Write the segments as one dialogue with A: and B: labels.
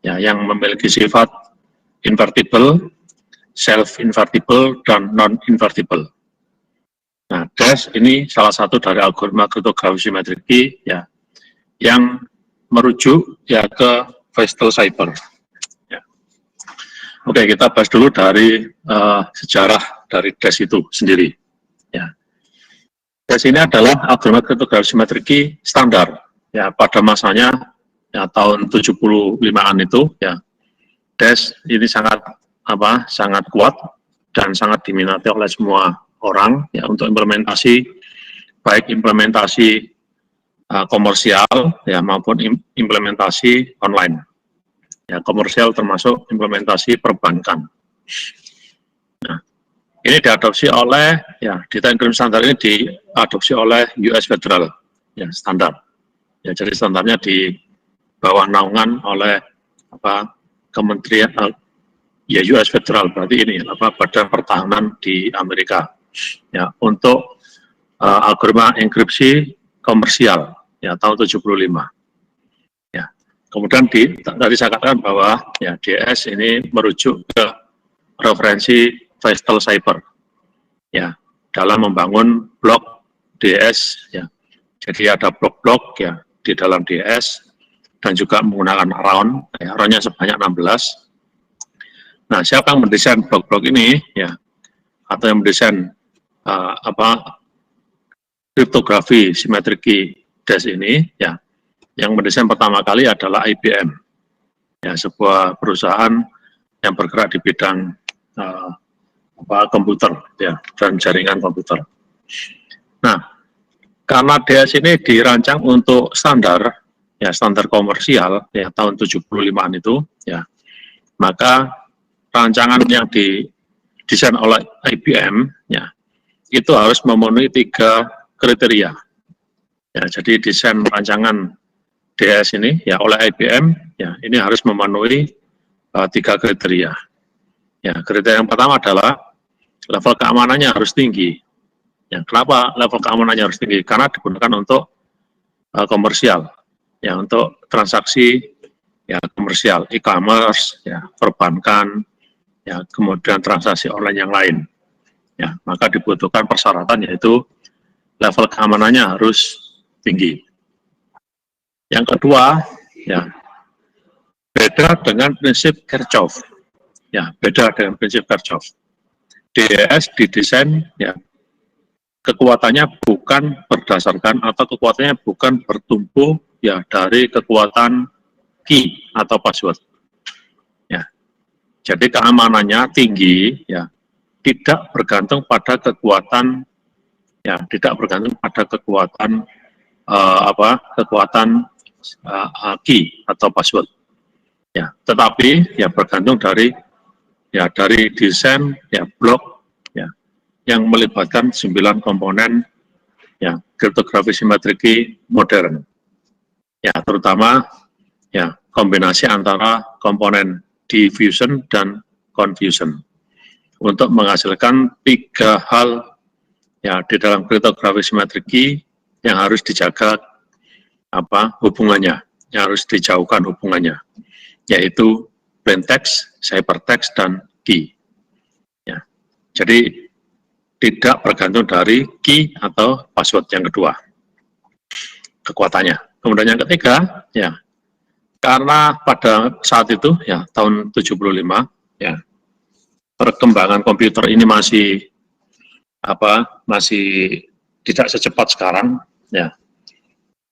A: ya, yang memiliki sifat invertible, self-invertible, dan non-invertible. Nah, DES ini salah satu dari algoritma kriptografi simetrik key ya, yang merujuk ya ke Vestal Cipher. Ya. Oke, kita bahas dulu dari sejarah dari DES itu sendiri. Ya. DES ini adalah algoritma kriptografi simetrik key standar. Ya, pada masanya ya, tahun 75-an itu ya, DES ini sangat kuat dan sangat diminati oleh semua orang ya untuk implementasi, baik implementasi komersial ya maupun implementasi online. Ya, komersial termasuk implementasi perbankan. Nah, ini diadopsi oleh ya, data encryption standar ini diadopsi oleh US Federal ya, standar. Ya, jadi standarnya di bawah naungan oleh Kementerian ya US Federal, berarti ini Badan Pertahanan di Amerika. Ya, untuk algoritma enkripsi komersial ya tahun 75. Ya. Kemudian tadi saya katakan bahwa ya DS ini merujuk ke referensi Vestal Cipher. Ya, dalam membangun blok DS ya. Jadi ada blok-blok ya di dalam DS dan juga menggunakan round, ya, roundnya sebanyak 16. Nah, siapa yang mendesain blok-blok ini ya atau yang mendesain kriptografi simetrik key DES ini ya, yang mendesain pertama kali adalah IBM ya, sebuah perusahaan yang bergerak di bidang komputer ya dan jaringan komputer. Nah, karena DES ini dirancang untuk standar ya, standar komersial ya tahun 75-an itu ya, maka rancangan yang didesain oleh IBM ya itu harus memenuhi 3 kriteria. Ya, jadi desain rancangan DS ini ya oleh IBM ya ini harus memenuhi 3 kriteria. Ya, kriteria yang pertama adalah level keamanannya harus tinggi. Ya, kenapa level keamanannya harus tinggi? Karena digunakan untuk komersial. Ya, untuk transaksi ya komersial, e-commerce, ya, perbankan, ya, kemudian transaksi online yang lain. Ya, maka dibutuhkan persyaratan yaitu level keamanannya harus tinggi. Yang kedua, ya, beda dengan prinsip Kirchhoff. Ya, beda dengan prinsip Kirchhoff. DES didesain ya kekuatannya bukan berdasarkan atau kekuatannya bukan bertumbuh ya dari kekuatan key atau password. Ya. Jadi keamanannya tinggi ya, tidak bergantung pada kekuatan ya, tidak bergantung pada kekuatan key atau password. Ya, tetapi ya bergantung dari desain ya blok ya yang melibatkan 9 komponen ya kriptografi simetrik key modern. Ya, terutama ya kombinasi antara komponen diffusion dan confusion untuk menghasilkan 3 hal ya di dalam kriptografi simetrik key yang harus dijaga hubungannya, yang harus dijauhkan hubungannya, yaitu plain text, ciphertext, dan key. Ya. Jadi tidak bergantung dari key atau password yang kedua kekuatannya. Kemudian yang ketiga ya, karena pada saat itu ya tahun 75 ya perkembangan komputer ini masih tidak secepat sekarang ya.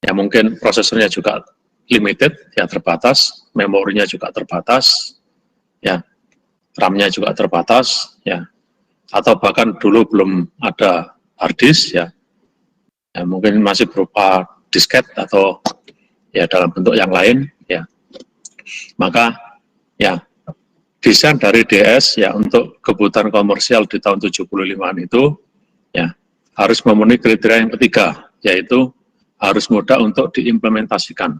A: Ya mungkin prosesornya juga limited ya, terbatas, memorinya juga terbatas ya, RAM-nya juga terbatas ya, atau bahkan dulu belum ada hard disk ya, mungkin masih berupa disket atau ya dalam bentuk yang lain ya. Maka ya desain dari DS ya untuk kebutuhan komersial di tahun 75-an itu ya harus memenuhi kriteria yang ketiga, yaitu harus mudah untuk diimplementasikan.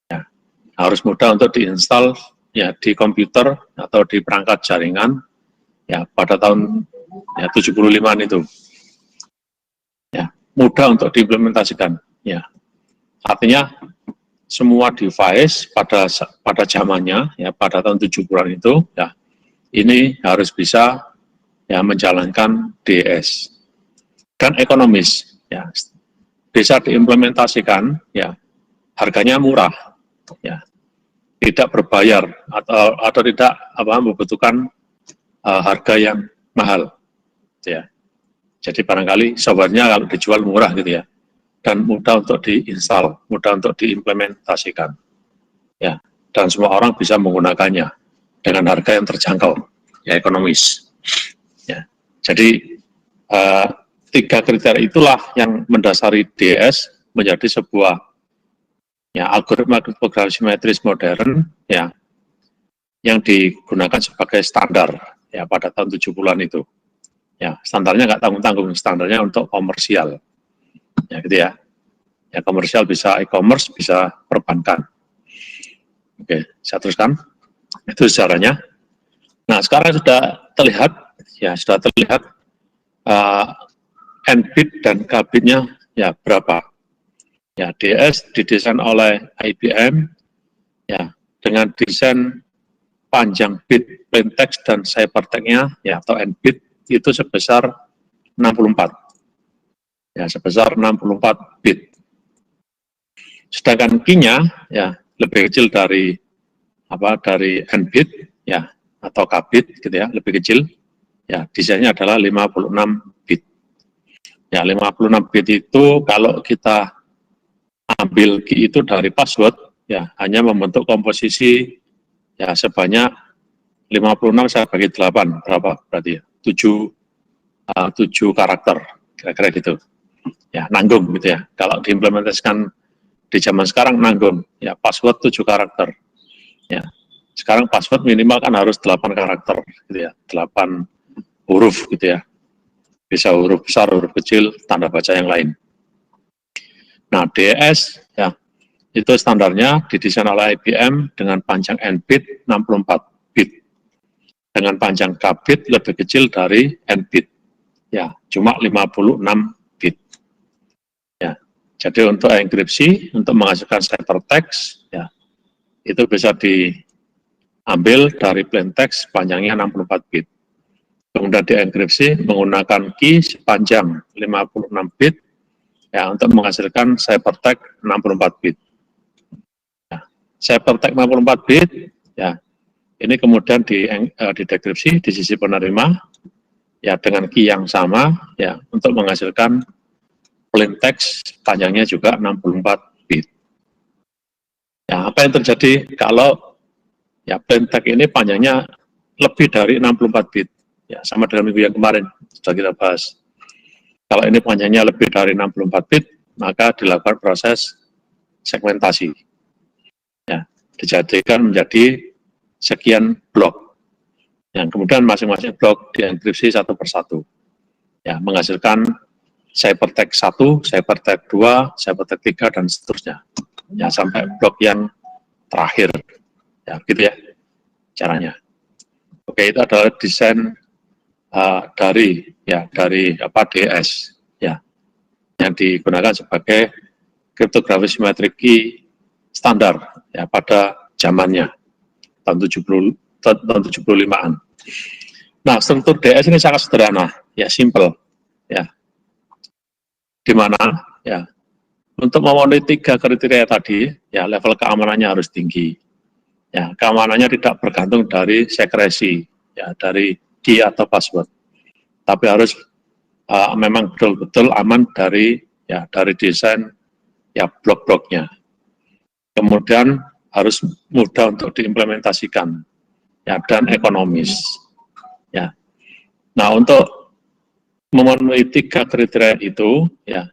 A: Ya, harus mudah untuk diinstal ya di komputer atau di perangkat jaringan ya pada tahun ya 75-an itu. Ya, mudah untuk diimplementasikan ya. Artinya semua device pada zamannya, ya pada tahun 70-an itu, ya ini harus bisa ya menjalankan DES dan ekonomis, ya bisa diimplementasikan, ya harganya murah, ya tidak berbayar atau tidak membutuhkan harga yang mahal, ya. Jadi barangkali softwarenya kalau dijual murah gitu ya, dan mudah untuk diinstal, mudah untuk diimplementasikan, ya. Dan semua orang bisa menggunakannya dengan harga yang terjangkau, ya ekonomis. Ya. Jadi 3 kriteria itulah yang mendasari DES menjadi sebuah ya algoritma kriptografi simetris modern, ya yang digunakan sebagai standar ya pada tahun 70-an itu. Ya, standarnya nggak tanggung-tanggung, standarnya untuk komersial. Ya gitu ya. Ya komersial bisa e-commerce, bisa perbankan. Oke, saya teruskan. Itu sejarahnya. Nah, sekarang sudah terlihat N-bit dan K-bitnya ya berapa. Ya, DS didesain oleh IBM ya dengan desain panjang bit plaintext dan ciphertext-nya ya atau N-bit itu sebesar 64. Ya, sebesar 64 bit. Sedangkan key-nya ya lebih kecil dari N-bit ya atau K-bit gitu ya, lebih kecil. Ya, desainnya adalah 56 bit. Ya, 56 bit itu kalau kita ambil key itu dari password ya hanya membentuk komposisi ya sebanyak 56 saya bagi 8 berapa berarti ya? 7 karakter kira-kira gitu. Ya, nanggung gitu ya. Kalau diimplementasikan di zaman sekarang nanggung ya password 7 karakter. Ya. Sekarang password minimal kan harus 8 karakter gitu ya. 8 huruf gitu ya. Bisa huruf besar, huruf kecil, tanda baca yang lain. Nah, DES ya itu standarnya didesain oleh IBM dengan panjang N-bit 64 bit. Dengan panjang K-bit lebih kecil dari N-bit. Ya, cuma 56 bit. Ya. Jadi untuk enkripsi, untuk menghasilkan ciphertext, ya, itu bisa diambil dari plaintext panjangnya 64 bit. Kemudian dienkripsi menggunakan key sepanjang 56 bit, ya, untuk menghasilkan ciphertext 64 bit. Ya, ciphertext 64 bit, ya, ini kemudian didekripsi di sisi penerima, ya, dengan key yang sama, ya, untuk menghasilkan plaintext panjangnya juga 64 bit. Ya, apa yang terjadi kalau ya plaintext ini panjangnya lebih dari 64 bit? Ya, sama dengan minggu yang kemarin sudah kita bahas. Kalau ini panjangnya lebih dari 64 bit, maka dilakukan proses segmentasi. Ya, dijadikan menjadi sekian blok. Yang kemudian masing-masing blok dienkripsi satu persatu. Ya, menghasilkan ciphertext 1, ciphertext 2, ciphertext 3, dan seterusnya. Ya, sampai blok yang terakhir. Ya, gitu ya caranya. Oke, itu adalah desain dari DES ya yang digunakan sebagai kriptografi simetrik key standar ya pada zamannya tahun 75-an. Nah, struktur DES ini sangat sederhana, ya simple ya. Di mana ya untuk memenuhi 3 kriteria tadi ya level keamanannya harus tinggi. Ya, keamanannya tidak bergantung dari sekresi ya dari key atau password, tapi harus memang betul-betul aman dari desain ya blok-bloknya. Kemudian harus mudah untuk diimplementasikan ya dan ekonomis. Ya. Nah, untuk memenuhi 3 kriteria itu ya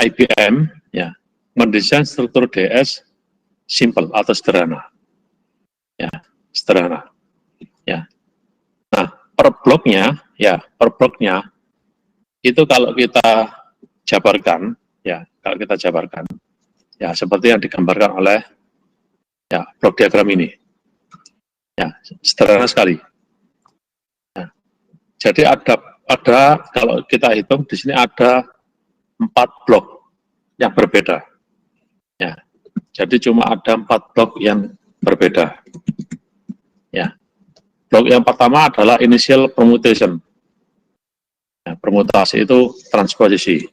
A: IBM ya mendesain struktur DS simple atau sederhana. Ya, sederhana. Ya. Nah, per bloknya itu kalau kita jabarkan ya seperti yang digambarkan oleh ya blok diagram ini. Ya, sederhana sekali. Ya. Jadi ada kalau kita hitung di sini ada 4 blok yang berbeda. Ya. Jadi cuma ada 4 blok yang berbeda. Ya. Blok yang pertama adalah initial permutation. Ya, permutasi itu transposisi.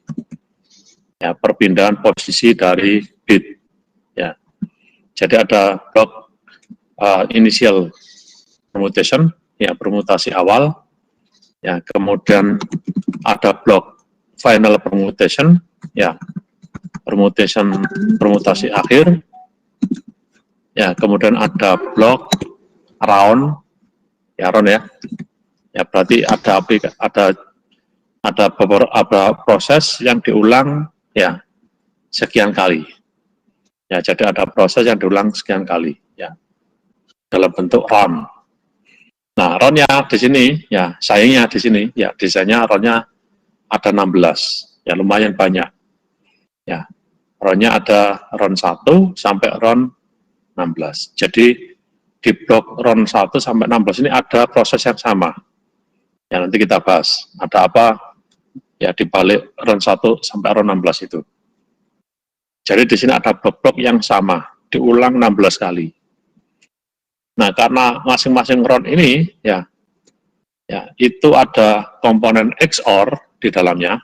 A: Ya, perpindahan posisi dari bit. Ya. Jadi ada blok initial permutation, ya permutasi awal. Ya, kemudian ada blok final permutation, ya permutasi akhir. Ya, kemudian ada blok round, ya round ya. Ya berarti ada beberapa proses yang diulang ya sekian kali. Ya, jadi ada proses yang diulang sekian kali ya dalam bentuk round. Nah, roundnya di sini ya sayangnya di sini ya desainnya roundnya ada 16 ya lumayan banyak. Ya, roundnya ada round 1 sampai round 16. Jadi di blok round 1 sampai 16 ini ada proses yang sama. Ya nanti kita bahas ada apa ya di balik round 1 sampai round 16 itu. Jadi di sini ada blok-blok yang sama, diulang 16 kali. Nah, karena masing-masing round ini ya itu ada komponen XOR di dalamnya.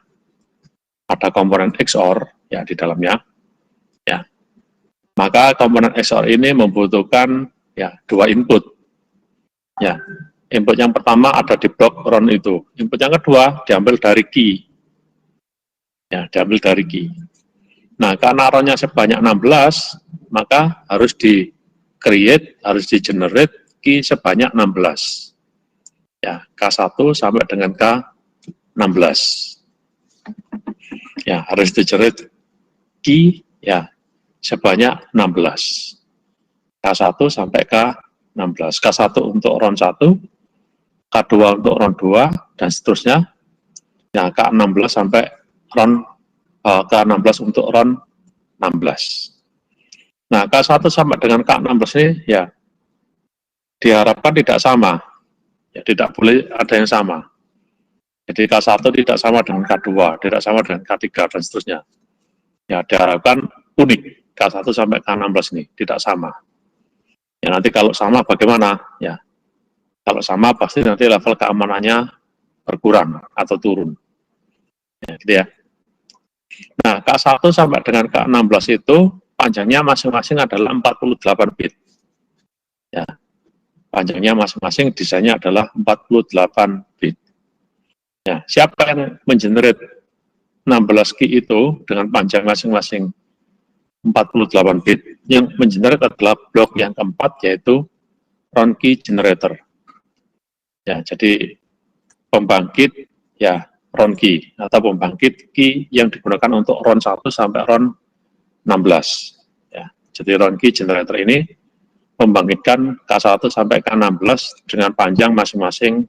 A: Ada komponen XOR ya di dalamnya. Ya. Maka komponen XOR ini membutuhkan ya 2 input. Ya. Input yang pertama ada di blok round itu. Input yang kedua diambil dari key. Ya, diambil dari key. Nah, karena roundnya sebanyak 16, maka harus di-create, harus di-generate key sebanyak 16. Ya, K1 sampai dengan K16. Ya, harus di-generate key ya sebanyak 16. K1 sampai K16. K1 untuk round 1, K2 untuk round 2, dan seterusnya. Ya, K16 sampai round K16 untuk round 16. Nah, K1 sampai dengan K16 ini ya diharapkan tidak sama. Ya, tidak boleh ada yang sama. Jadi K1 tidak sama dengan K2, tidak sama dengan K3, dan seterusnya. Ya, diharapkan unik. K1 sampai K16 ini tidak sama. Ya, nanti kalau sama bagaimana? Ya, kalau sama pasti nanti level keamanannya berkurang atau turun. Ya, gitu ya. Nah, K1 sampai dengan K16 itu panjangnya masing-masing adalah 48 bit. Ya, panjangnya masing-masing desainnya adalah 48 bit. Ya, siapa yang mengenerate 16 key itu dengan panjang masing-masing 48 bit? Yang mengenerate adalah blok yang keempat, yaitu round key generator. Ya, jadi pembangkit ya round key atau pembangkit key yang digunakan untuk round 1 sampai round 16. Ya, jadi round key generator ini membangkitkan K1 sampai K16 dengan panjang masing-masing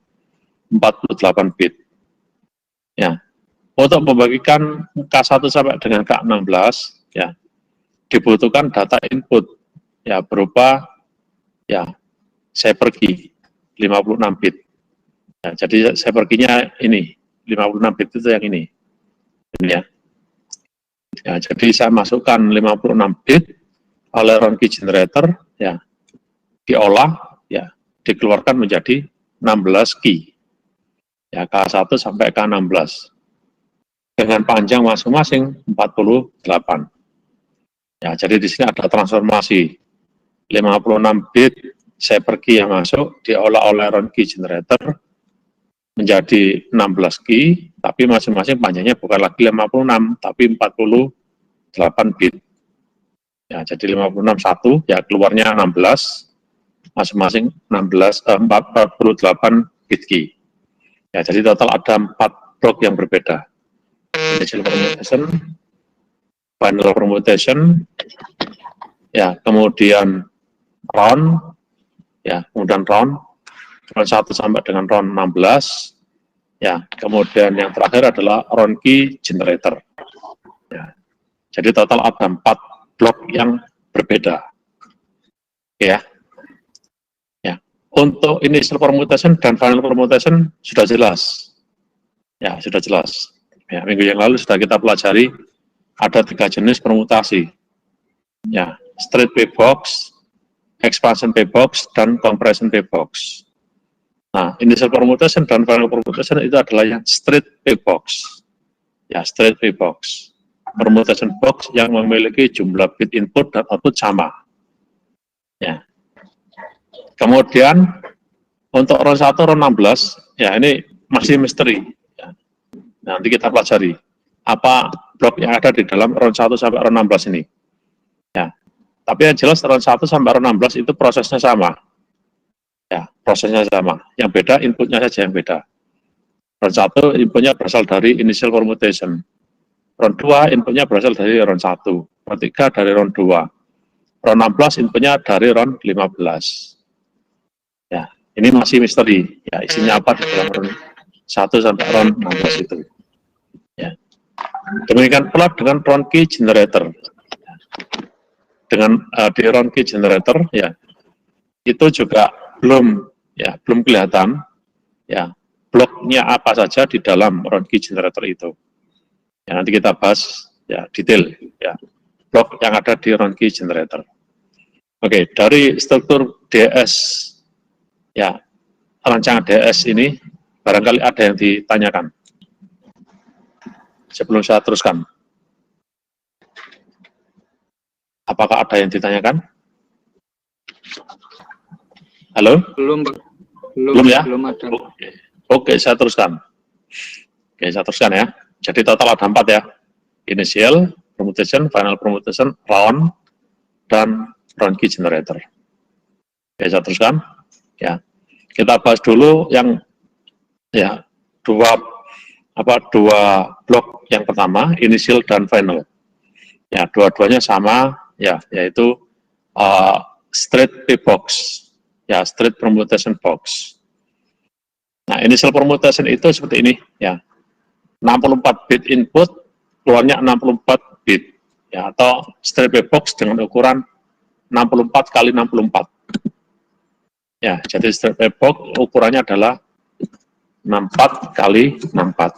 A: 48 bit. Ya, untuk membagikan K1 sampai dengan K16 ya dibutuhkan data input ya berupa ya cipher key 56 bit. Ya, jadi cipher key-nya ini 56 bit itu yang ini ya. Ya, jadi saya masukkan 56 bit oleh round key generator ya diolah ya dikeluarkan menjadi 16 key. Ya, K1 sampai K16 dengan panjang masing-masing 48. Ya, jadi di sini ada transformasi 56 bit cipher key yang masuk diolah oleh round key generator menjadi 16 key, tapi masing-masing panjangnya bukan lagi 56 tapi 48 bit. Ya, jadi 56 satu ya keluarnya 16 masing-masing 48 bit key. Ya, jadi total ada 4 blok yang berbeda. Initial permutation, final permutation, ya, kemudian round, ya, kemudian round 1 sampai dengan round 16, ya, kemudian yang terakhir adalah round key generator. Ya, jadi total ada 4 blok yang berbeda. Ya. Untuk initial permutation dan final permutation sudah jelas. Ya, sudah jelas. Ya, minggu yang lalu sudah kita pelajari ada 3 jenis permutasi. Ya, straight P box, expansion P box, dan compression P box. Nah, initial permutation dan final permutation itu adalah yang straight P box. Ya, straight P box. Permutation box yang memiliki jumlah bit input dan output sama. Ya. Kemudian untuk RON 1, RON 16, ya ini masih misteri. Ya. Nanti kita pelajari apa blok yang ada di dalam RON 1 sampai RON 16 ini. Ya. Tapi yang jelas RON 1 sampai RON 16 itu prosesnya sama. Ya, prosesnya sama. Yang beda inputnya saja yang beda. RON 1 inputnya berasal dari initial permutation. RON 2 inputnya berasal dari RON 1. RON 3 dari RON 2. RON 16 inputnya dari RON 15. Ya, ini masih misteri. Ya, isinya apa di dalam RON 1 sampai RON 16 itu. Ya. Demikian pula dengan RON key generator. Dengan di RON key generator, ya, itu juga belum kelihatan, ya, bloknya apa saja di dalam RON key generator itu. Ya, nanti kita bahas ya detail, ya, blok yang ada di RON key generator. Oke, dari struktur DS, ya, rancangan DS ini barangkali ada yang ditanyakan sebelum saya teruskan. Apakah ada yang ditanyakan? Halo?
B: Belum ya? Belum ada.
A: Oke, saya teruskan. Oke, saya teruskan ya. Jadi total ada 4 ya. Initial, permutation, final permutation, round, dan RON key generator. Oke, saya teruskan. Ya. Kita bahas dulu yang ya dua blok yang pertama, initial dan final. Ya, dua-duanya sama, ya, yaitu straight P box, ya, straight permutation box. Nah, initial permutation itu seperti ini, ya, 64 bit input, keluarnya 64 bit, ya, atau straight P box dengan ukuran 64 kali 64. Ya, jadi straight P box ukurannya adalah 64 kali 64.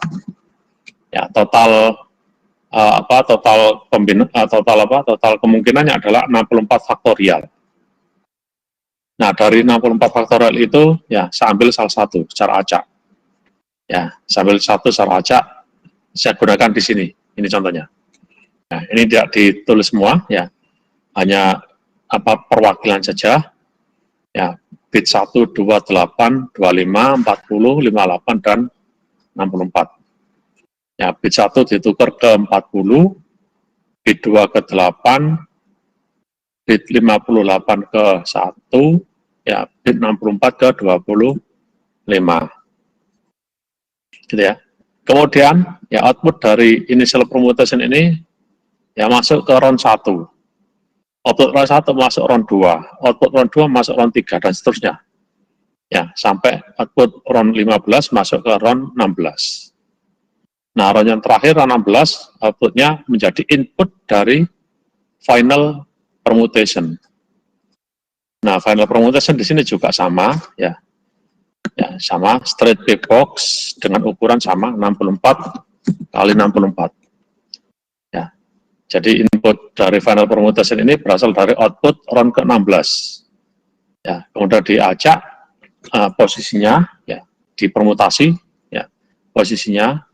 A: Ya, total kemungkinannya adalah 64 faktorial. Nah, dari 64 faktorial itu, ya, saya ambil salah satu secara acak. Ya, saya ambil satu secara acak, saya gunakan di sini. Ini contohnya. Nah, ini tidak ditulis semua, ya, hanya perwakilan saja. Ya, bit 1, 2, 8, 25, 40, 58, dan 64. Ya, bit 1 ditukar ke 40, bit 2 ke 8, bit 58 ke 1, ya, bit 64 ke 25. Gitu ya. Kemudian, ya, output dari initial permutation ini, ya, masuk ke RON 1. Output RON 1 masuk RON 2, output RON 2 masuk RON 3, dan seterusnya. Ya, sampai output RON 15 masuk ke RON 16. Nah, RON yang terakhir, RON 16, outputnya menjadi input dari final permutation. Nah, final permutation di sini juga sama, ya, sama straight P box dengan ukuran sama 64 kali 64. Ya, jadi input dari final permutation ini berasal dari output RON ke-16. Ya, kemudian diacak posisinya, ya, dipermutasi, ya, posisinya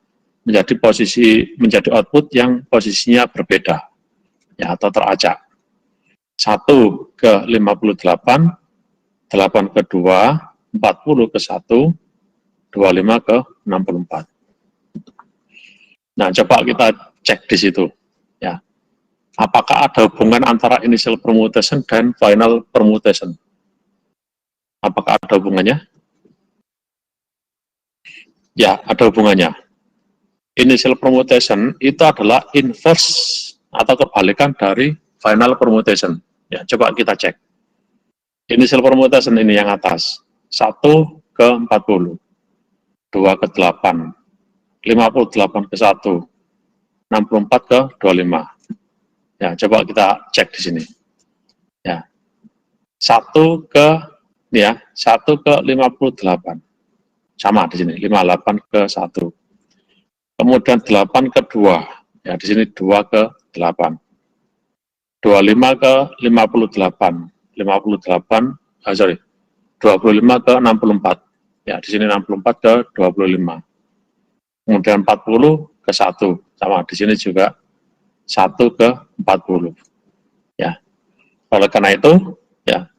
A: menjadi output yang posisinya berbeda, ya, atau teracak. 1 ke 58, 8 ke 2, 40 ke 1, 25 ke 64. Nah, coba kita cek di situ, ya. Apakah ada hubungan antara initial permutation dan final permutation? Apakah ada hubungannya? Ya, ada hubungannya. Initial permutation itu adalah inverse atau kebalikan dari final permutation. Ya, coba kita cek. Initial permutation ini yang atas, 1 ke 40, 2 ke 8, 58 ke 1, 64 ke 25. Ya, coba kita cek di sini. Ya, 1 ke 58. Sama di sini, 58 ke 1. Kemudian 8 ke 2, ya, di sini 2 ke 8. 25 ke 58. 25 ke 64. Ya, di sini 64 ke 25. Kemudian 40 ke 1. Sama, di sini juga 1 ke 40. Ya. Oleh karena itu, ya,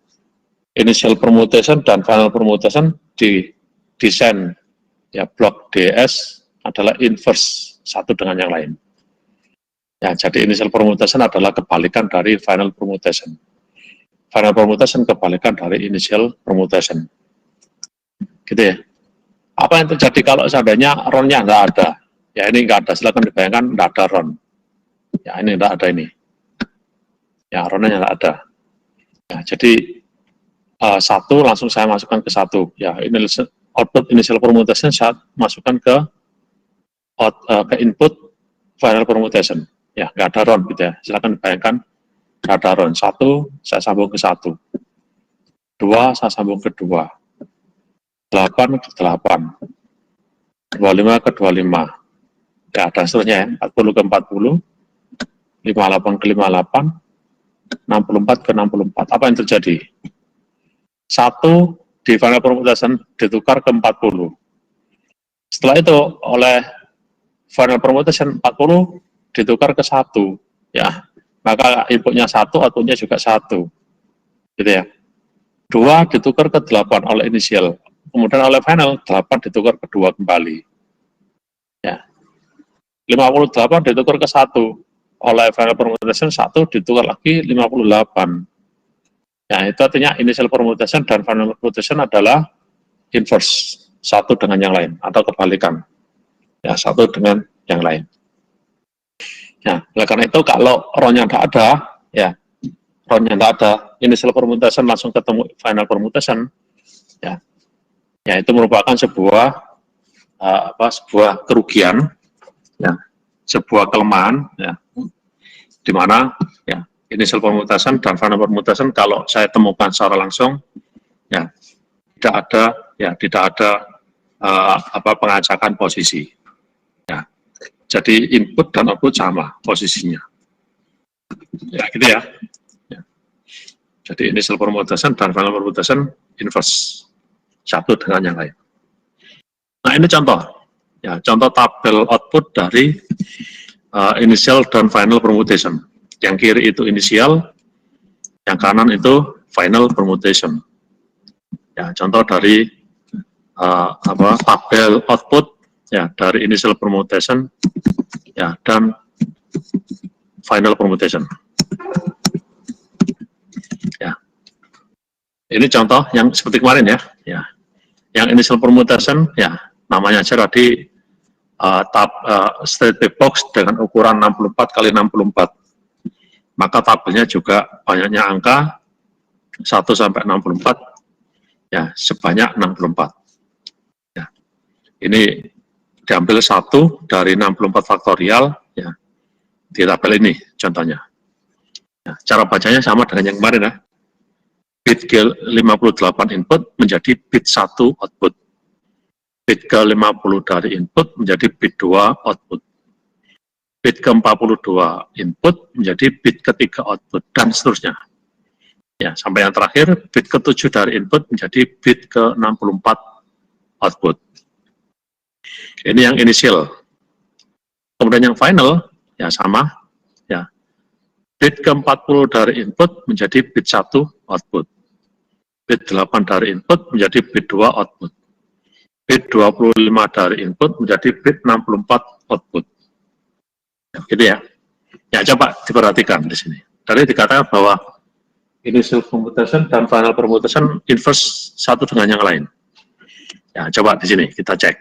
A: initial permutation dan final permutation di desain ya blok DS adalah inverse satu dengan yang lain. Ya, jadi initial permutation adalah kebalikan dari final permutation. Final permutation kebalikan dari initial permutation. Gitu ya. Apa yang terjadi kalau seandainya RON-nya nggak ada? Ya ini nggak ada, silakan dibayangkan nggak ada RON. Ya ini nggak ada ini. Ya RON-nya nggak ada. Ya, jadi satu langsung saya masukkan ke satu. Ya ini output initial permutation saya masukkan ke input final permutation. Ya nggak ada RON gitu ya. Silakan dibayangkan nggak ada RON. 1 saya sambung ke 1. 2 saya sambung ke 2. 8 ke 8. 25 ke 25. Ya, dan seterusnya ya. 40 ke 40. 58 ke 58. 64 ke 64. Apa yang terjadi? 1 di final permutation ditukar ke 40. Setelah itu oleh final permutation 40 ditukar ke 1. Ya, maka inputnya 1, outputnya juga 1. Gitu ya. 2 ditukar ke 8 oleh initial. Kemudian oleh final 8 ditukar ke 2 kembali. Ya. 58 ditukar ke 1 oleh final permutation 1 ditukar lagi 58. Ya, itu artinya initial permutation dan final permutation adalah inverse satu dengan yang lain atau kebalikan. Ya, satu dengan yang lain. Ya, oleh karena itu kalau RON-nya tidak ada, ya RON-nya tidak ada, initial permutation langsung ketemu final permutation, ya itu merupakan sebuah sebuah kerugian, ya, sebuah kelemahan, ya, di mana ya initial permutation dan final permutation kalau saya temukan secara langsung, ya tidak ada pengacakan posisi, ya, jadi input dan output sama posisinya, ya gitu ya. Jadi initial permutation dan final permutation inverse satu dengan yang lain. Nah ini contoh, ya contoh tabel output dari initial dan final permutation. Yang kiri itu initial, yang kanan itu final permutation. Ya contoh dari tabel output ya dari initial permutation ya dan final permutation. Ya. Ini contoh yang seperti kemarin ya. Ya. Yang initial permutation ya namanya aja tadi state big box dengan ukuran 64 kali 64. Maka tabelnya juga banyaknya angka 1 sampai 64 ya sebanyak 64. Ya. Ini diambil 1 dari 64 faktorial ya di tabel ini contohnya. Ya, cara bacanya sama dengan yang kemarin ya. Bit ke-58 input menjadi bit 1 output. Bit ke-50 dari input menjadi bit 2 output. Bit ke-42 input menjadi bit ketiga output, dan seterusnya. Ya, sampai yang terakhir, bit ke-7 dari input menjadi bit ke-64 output. Ini yang initial. Kemudian yang final, ya sama. Ya. Bit ke-40 dari input menjadi bit 1 output. Bit 8 dari input menjadi bit 2 output. Bit 25 dari input menjadi bit 64 output. Ya, gitu ya. Ya, coba diperhatikan di sini. Tadi dikatakan bahwa initial permutation dan final permutation inverse satu dengan yang lain. Ya, coba di sini kita cek.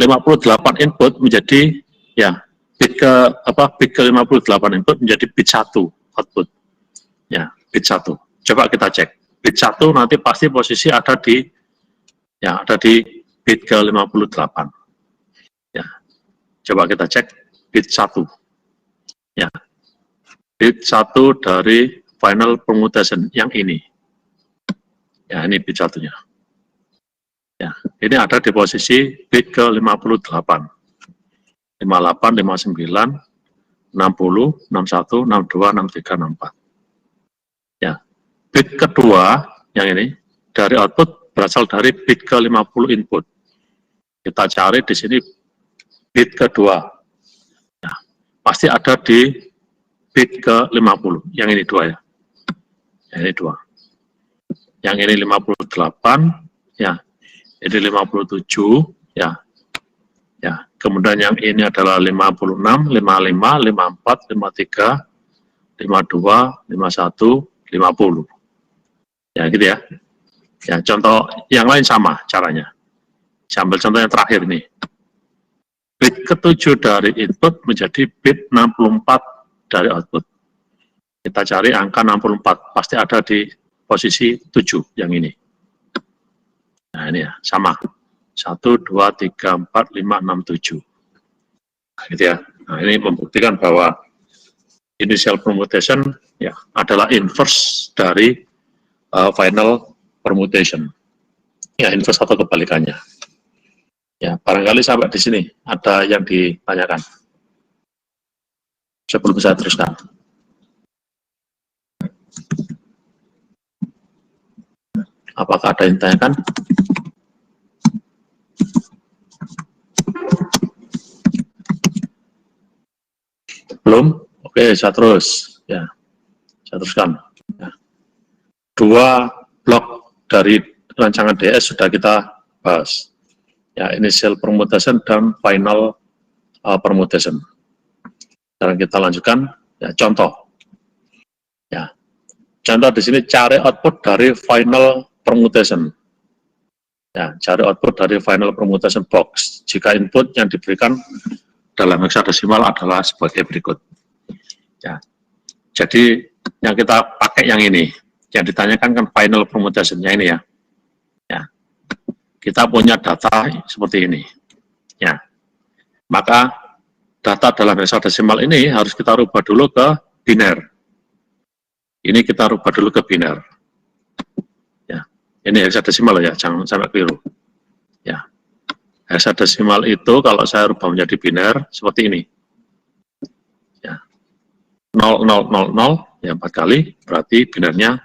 A: 58 input menjadi ya bit ke 58 input menjadi bit 1 output. Ya, bit 1. Coba kita cek. Bit 1 nanti pasti posisi ada di bit ke 58. Ya. Coba kita cek bit 1. Ya. Bit 1 dari final permutation yang ini. Ya, ini bit 1-nya. Ya, ini ada di posisi bit ke 58. 58, 59, 60, 61, 62, 63, 64. Ya. Bit kedua, yang ini, dari output berasal dari bit ke-50 input. Kita cari di sini bit kedua. Ya. Pasti ada di bit ke-50. Yang ini 2 ya. Yang ini 2. Yang ini 58, ya. Ini 57, ya. Ya, kemudian yang ini adalah 56, 55, 54, 53, 52, 51, 50. Ya, gitu ya. Ya, contoh yang lain sama caranya. Sambil contoh yang terakhir nih. Bit ke-7 dari input menjadi bit 64 dari output. Kita cari angka 64, pasti ada di posisi 7 yang ini. Nah, ini ya, sama. 1, 2, 3, 4, 5, 6, 7. Nah, gitu ya. Nah, ini membuktikan bahwa initial permutation ya adalah inverse dari final permutation. Ya, inverse atau kebalikannya. Ya, barangkali sampai di sini ada yang ditanyakan. Sebelum saya teruskan. Apakah ada yang ditanyakan? Belum? Oke, saya terus. Ya, saya teruskan. Ya. 2 blok dari rancangan DS sudah kita bahas. Ya, initial permutation dan final permutation. Sekarang kita lanjutkan. Ya, contoh. Ya, contoh di sini cari output dari final permutation. Ya, cari output dari final permutation box. Jika input yang diberikan dalam hexadesimal adalah sebagai berikut. Ya, jadi yang kita pakai yang ini, yang ditanyakan kan final permutation-nya ini ya. Ya, kita punya data seperti ini. Ya, maka data dalam hexadesimal ini harus kita rubah dulu ke biner. Ini kita rubah dulu ke biner. Ya, ini hexadesimal ya, jangan sampai keliru. Ya. Hexadesimal itu kalau saya rubah menjadi biner seperti ini. Ya. 0000 ya 4 kali, berarti binernya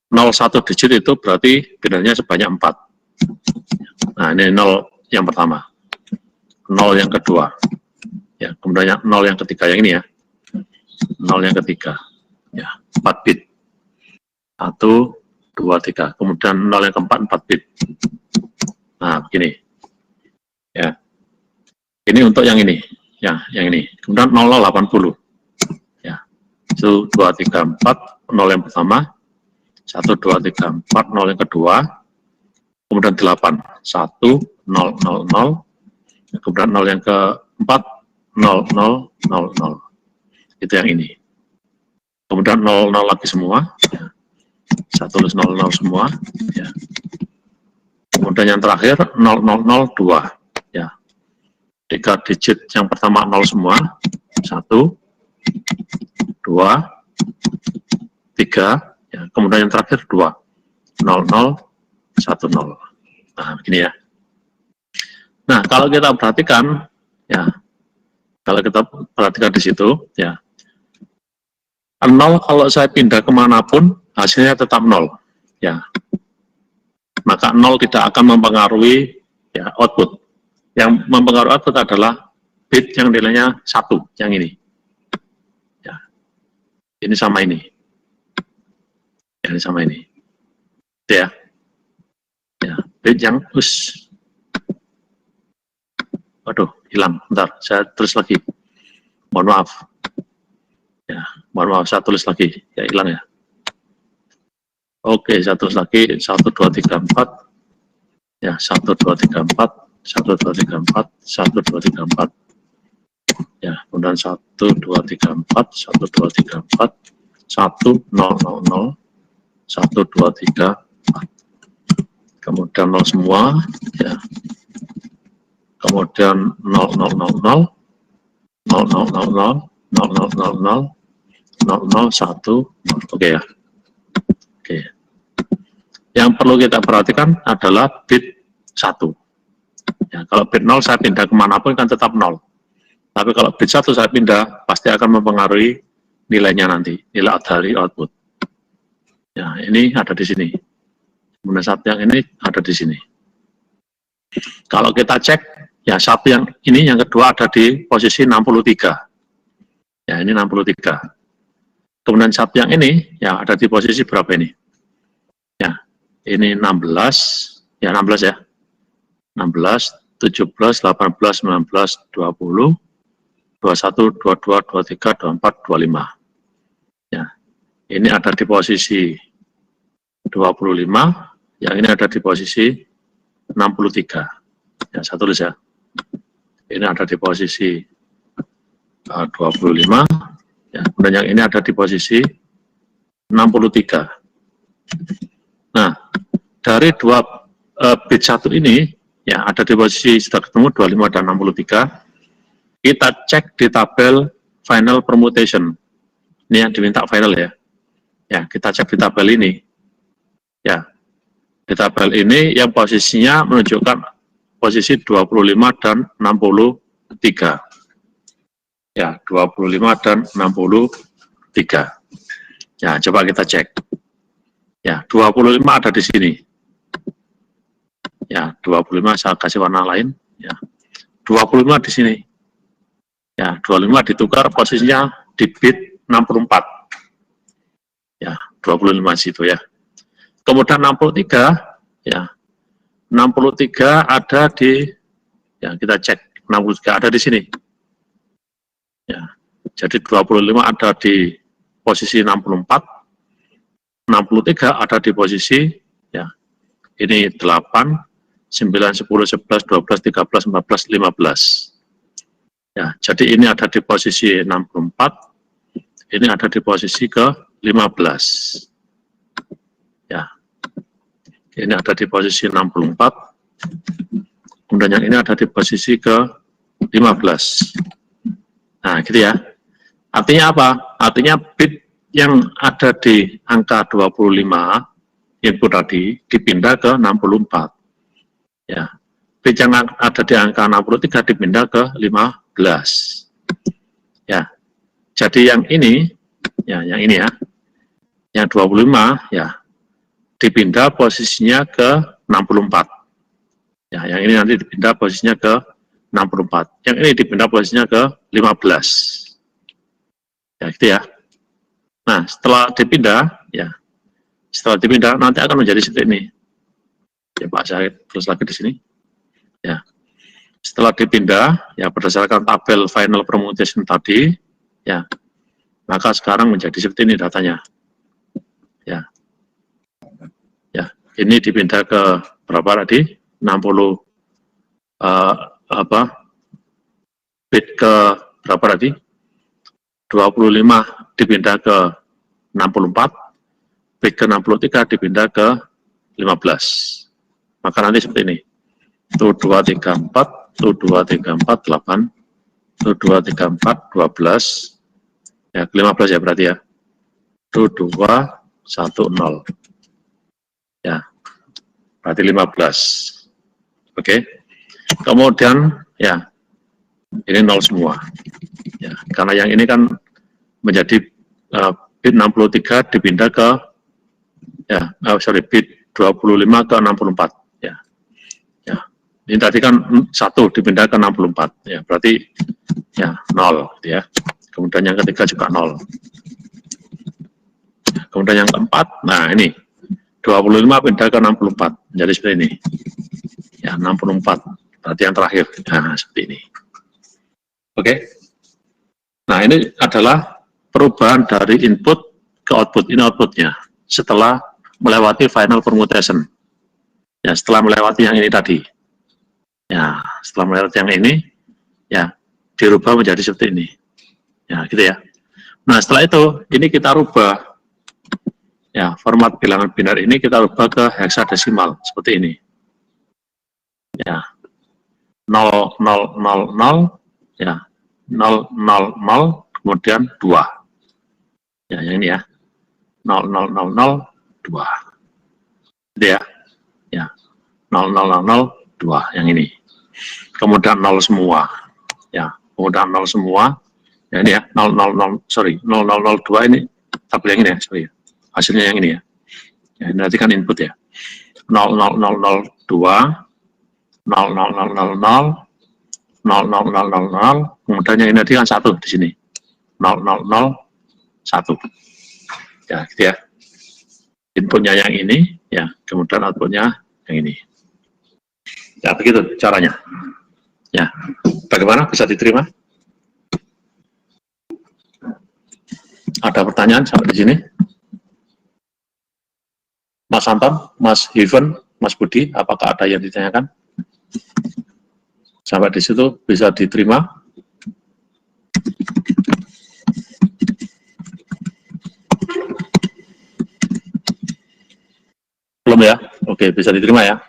A: 01 digit itu berarti binernya sebanyak 4. Nah, ini 0 yang pertama. 0 yang kedua. Ya, kemudian 0 yang ketiga yang ini ya. 0 yang ketiga. Ya, 4 bit. 1 2 3. Kemudian 0 yang keempat 4 bit. Nah, begini. Ya, ini untuk yang ini, ya, yang ini. Kemudian 0080, ya, 1, 2, 3, 4, 0 yang pertama, 1, 2, 3, 4, 0 yang kedua, kemudian 8, 1, 0, 0, 0, kemudian 0 yang keempat, 0, 0, 0, 0. Itu yang ini. Kemudian 0, 0 lagi semua, ya. Saya tulis 0, 0 semua, ya. Kemudian yang terakhir 0, 0, 0, 2. Ya, 3 digit yang pertama 0 semua, 1, 2, 3, ya, kemudian yang terakhir 2, 0, 0, 1, 0. Nah, begini ya. Nah, kalau kita perhatikan, ya, kalau kita perhatikan di situ, ya, 0 kalau saya pindah kemanapun, hasilnya tetap 0, ya. Maka 0 tidak akan mempengaruhi ya, output. Yang mempengaruhi output adalah bit yang nilainya 1, yang ini. Ya. Ini sama ini. Ini sama ini. Ya. Ya, bit yang waduh, hilang. Bentar, saya tulis lagi. Mohon maaf. Ya, mohon maaf, saya tulis lagi. Ya, hilang ya. Oke, saya tulis lagi. 1, 2, 3, 4. Ya, 1, 2, 3, 4. 1, 2, 3, 4, 1, 2, 3, 4. Ya, kemudian 1, 2, 3, 4, 1, 2, 3, 4, 1, 0, 0, 0, 1, 2, 3, 4. Kemudian 0 semua, ya. Kemudian 0, 0, 0, 0, 0, 0, 0, 0, 0, 0, 0, 0, 0, 0, 1, 0. Oke ya. Oke. Yang perlu kita perhatikan adalah bit 1. Ya, kalau bit 0 saya pindah kemanapun kan tetap 0. Tapi kalau bit 1 saya pindah, pasti akan mempengaruhi nilainya nanti, nilai dari output. Ya, ini ada di sini. Kemudian satu yang ini ada di sini. Kalau kita cek, ya satu yang ini, yang kedua ada di posisi 63. Ya, ini 63. Kemudian satu yang ini, ya ada di posisi berapa ini? Ya, ini 16, ya 16 ya. 16, 17, 18, 19, 20, 21, 22, 23, 24, 25. Ya, ini ada di posisi 25, yang ini ada di posisi 63. Ya, saya tulis ya. Ini ada di posisi 25, ya, kemudian yang ini ada di posisi 63. Nah, dari dua bit 1 ini, ya ada di posisi sudah ketemu 25 dan 63, kita cek di tabel final permutation. Ini yang diminta final ya. Ya, kita cek di tabel ini. Ya, di tabel ini yang posisinya menunjukkan posisi 25 dan 63. Ya, 25 dan 63. Ya, coba kita cek. Ya, 25 ada di sini. Ya, 25 saya kasih warna lain. Ya, 25 di sini. Ya, 25 ditukar posisinya di bit 64. Ya, 25 situ ya. Kemudian 63, ya. 63 ada di, ya kita cek, 63 ada di sini. Ya, jadi 25 ada di posisi 64, 63 ada di posisi, ya, ini 8, 9, 10, 11, 12, 13, 14, 15. Ya, jadi ini ada di posisi 64, ini ada di posisi ke-15. Ya, ini ada di posisi 64, kemudian yang ini ada di posisi ke-15. Nah, gitu ya. Artinya apa? Artinya bit yang ada di angka 25 input tadi dipindah ke 64. Ya. Bit yang ada di angka 63 dipindah ke 15. Ya. Jadi yang ini, ya, yang ini ya. Yang 25 ya dipindah posisinya ke 64. Ya, yang ini nanti dipindah posisinya ke 64. Yang ini dipindah posisinya ke 15. Ya, gitu ya. Nah, setelah dipindah, ya, setelah dipindah nanti akan menjadi seperti ini. Ya, Pak, saya terus lagi di sini. Ya, setelah dipindah, ya berdasarkan tabel final permutation tadi, ya, maka sekarang menjadi seperti ini datanya. Ya, ya, ini dipindah ke berapa tadi? 60 bit ke berapa tadi? 25 dipindah ke 64, bit ke 63 dipindah ke 15. Maka nanti seperti ini. Tuh 2, 3, 4, tuh 2, 3, 4, 8, tuh 2, 3, 4, 12, ya 15 ya berarti ya. Tuh 2, 1, 0. Ya, berarti 15. Oke. Kemudian, ya, ini 0 semua. Ya, karena yang ini kan menjadi bit 63 dipindah ke, ya, bit 25 ke 64. Ya, ya. Ini tadi kan 1 dipindah ke 64. Ya, berarti ya 0. Gitu ya. Kemudian yang ketiga juga 0. Kemudian yang keempat, nah ini 25 pindah ke 64. Jadi seperti ini. Ya, 64. Berarti yang terakhir. Nah, seperti ini. Oke. Nah, ini adalah perubahan dari input ke output. Ini outputnya setelah melewati final permutation. Ya, setelah melewati yang ini tadi. Ya, setelah melewati yang ini, ya, dirubah menjadi seperti ini. Ya, gitu ya. Nah, setelah itu, ini kita rubah. Ya, format bilangan biner ini kita rubah ke heksadesimal, seperti ini. Ya, 0, 0, 0, 0, ya, 0, 0, 0, kemudian 2. Ya, yang ini ya. 0, 0, 0, 0, 2. Gitu ya. Ya, 0, 0, 0, 0, 2, yang ini. Kemudian 0 semua. Ya, kemudian 0 semua. Ya ini ya, 0002 ini tabel yang ini ya, sorry. Hasilnya yang ini ya. Ya, ini nanti kan input ya. 00002, 00000, 00000, kemudian yang ini tadi kan 1 di sini. 0001. Ya, gitu ya. Inputnya yang ini, ya, kemudian outputnya yang ini. Ya, begitu caranya. Ya, bagaimana bisa diterima? Ada pertanyaan sampai di sini? Mas Anton, Mas Heaven, Mas Budi, apakah ada yang ditanyakan? Sampai di situ bisa diterima? Belum ya? Oke, bisa diterima ya?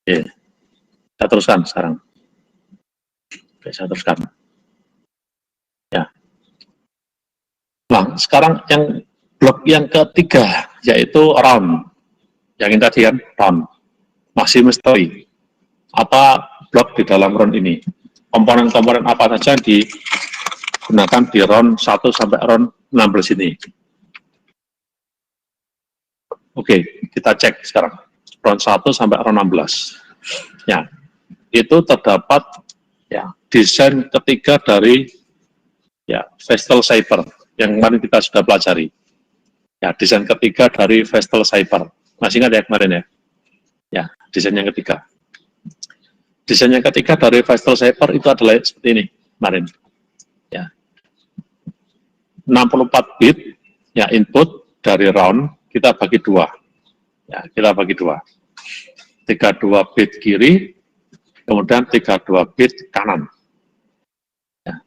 A: Oke, saya teruskan sekarang. Oke, saya teruskan. Ya. Nah, sekarang yang blok yang ketiga, yaitu round. Yang ini tadi kan, round. Masih misteri. Apa blok di dalam round ini? Komponen-komponen apa saja digunakan di round 1 sampai round 16 ini? Oke, kita cek sekarang. Round 1 sampai round 16. Ya, itu terdapat ya desain ketiga dari ya Vestel Cyber yang kemarin kita sudah pelajari. Ya, desain ketiga dari Vestel Cyber. Masih ingat ya kemarin ya? Ya, desain yang ketiga. Desain yang ketiga dari Vestel Cyber itu adalah seperti ini kemarin. Ya. 64 bit ya input dari round kita bagi 2. Ya, kita bagi 2. 32 bit kiri, kemudian 32 bit kanan. Ya.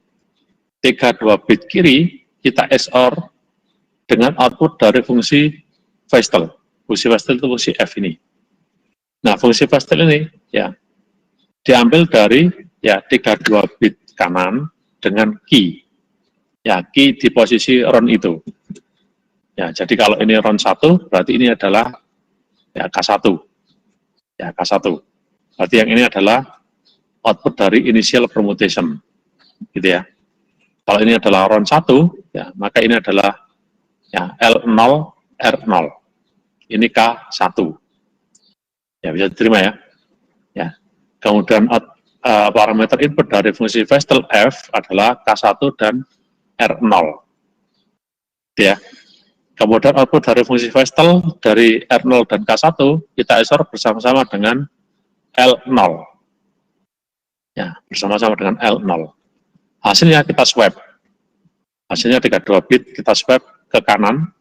A: 32 bit kiri kita XOR dengan output dari fungsi Vestel. Fungsi Vestel itu fungsi F ini. Nah, fungsi Vestel ini ya diambil dari ya 32 bit kanan dengan key. Ya, key di posisi round itu. Ya, jadi kalau ini round 1, berarti ini adalah ya K1. Ya, K1. Berarti yang ini adalah output dari initial permutation. Gitu ya. Kalau ini adalah round 1, ya, maka ini adalah ya L0, R0. Ini K1. Ya, bisa diterima ya. Ya. Kemudian parameter input dari fungsi Vestel F adalah K1 dan R0. Ya. Kemudian output dari fungsi Vestel dari R0 dan K1 kita XOR bersama-sama dengan L0. Ya, bersama-sama dengan L0. Hasilnya kita swap. Hasilnya 32 bit kita swap ke kanan.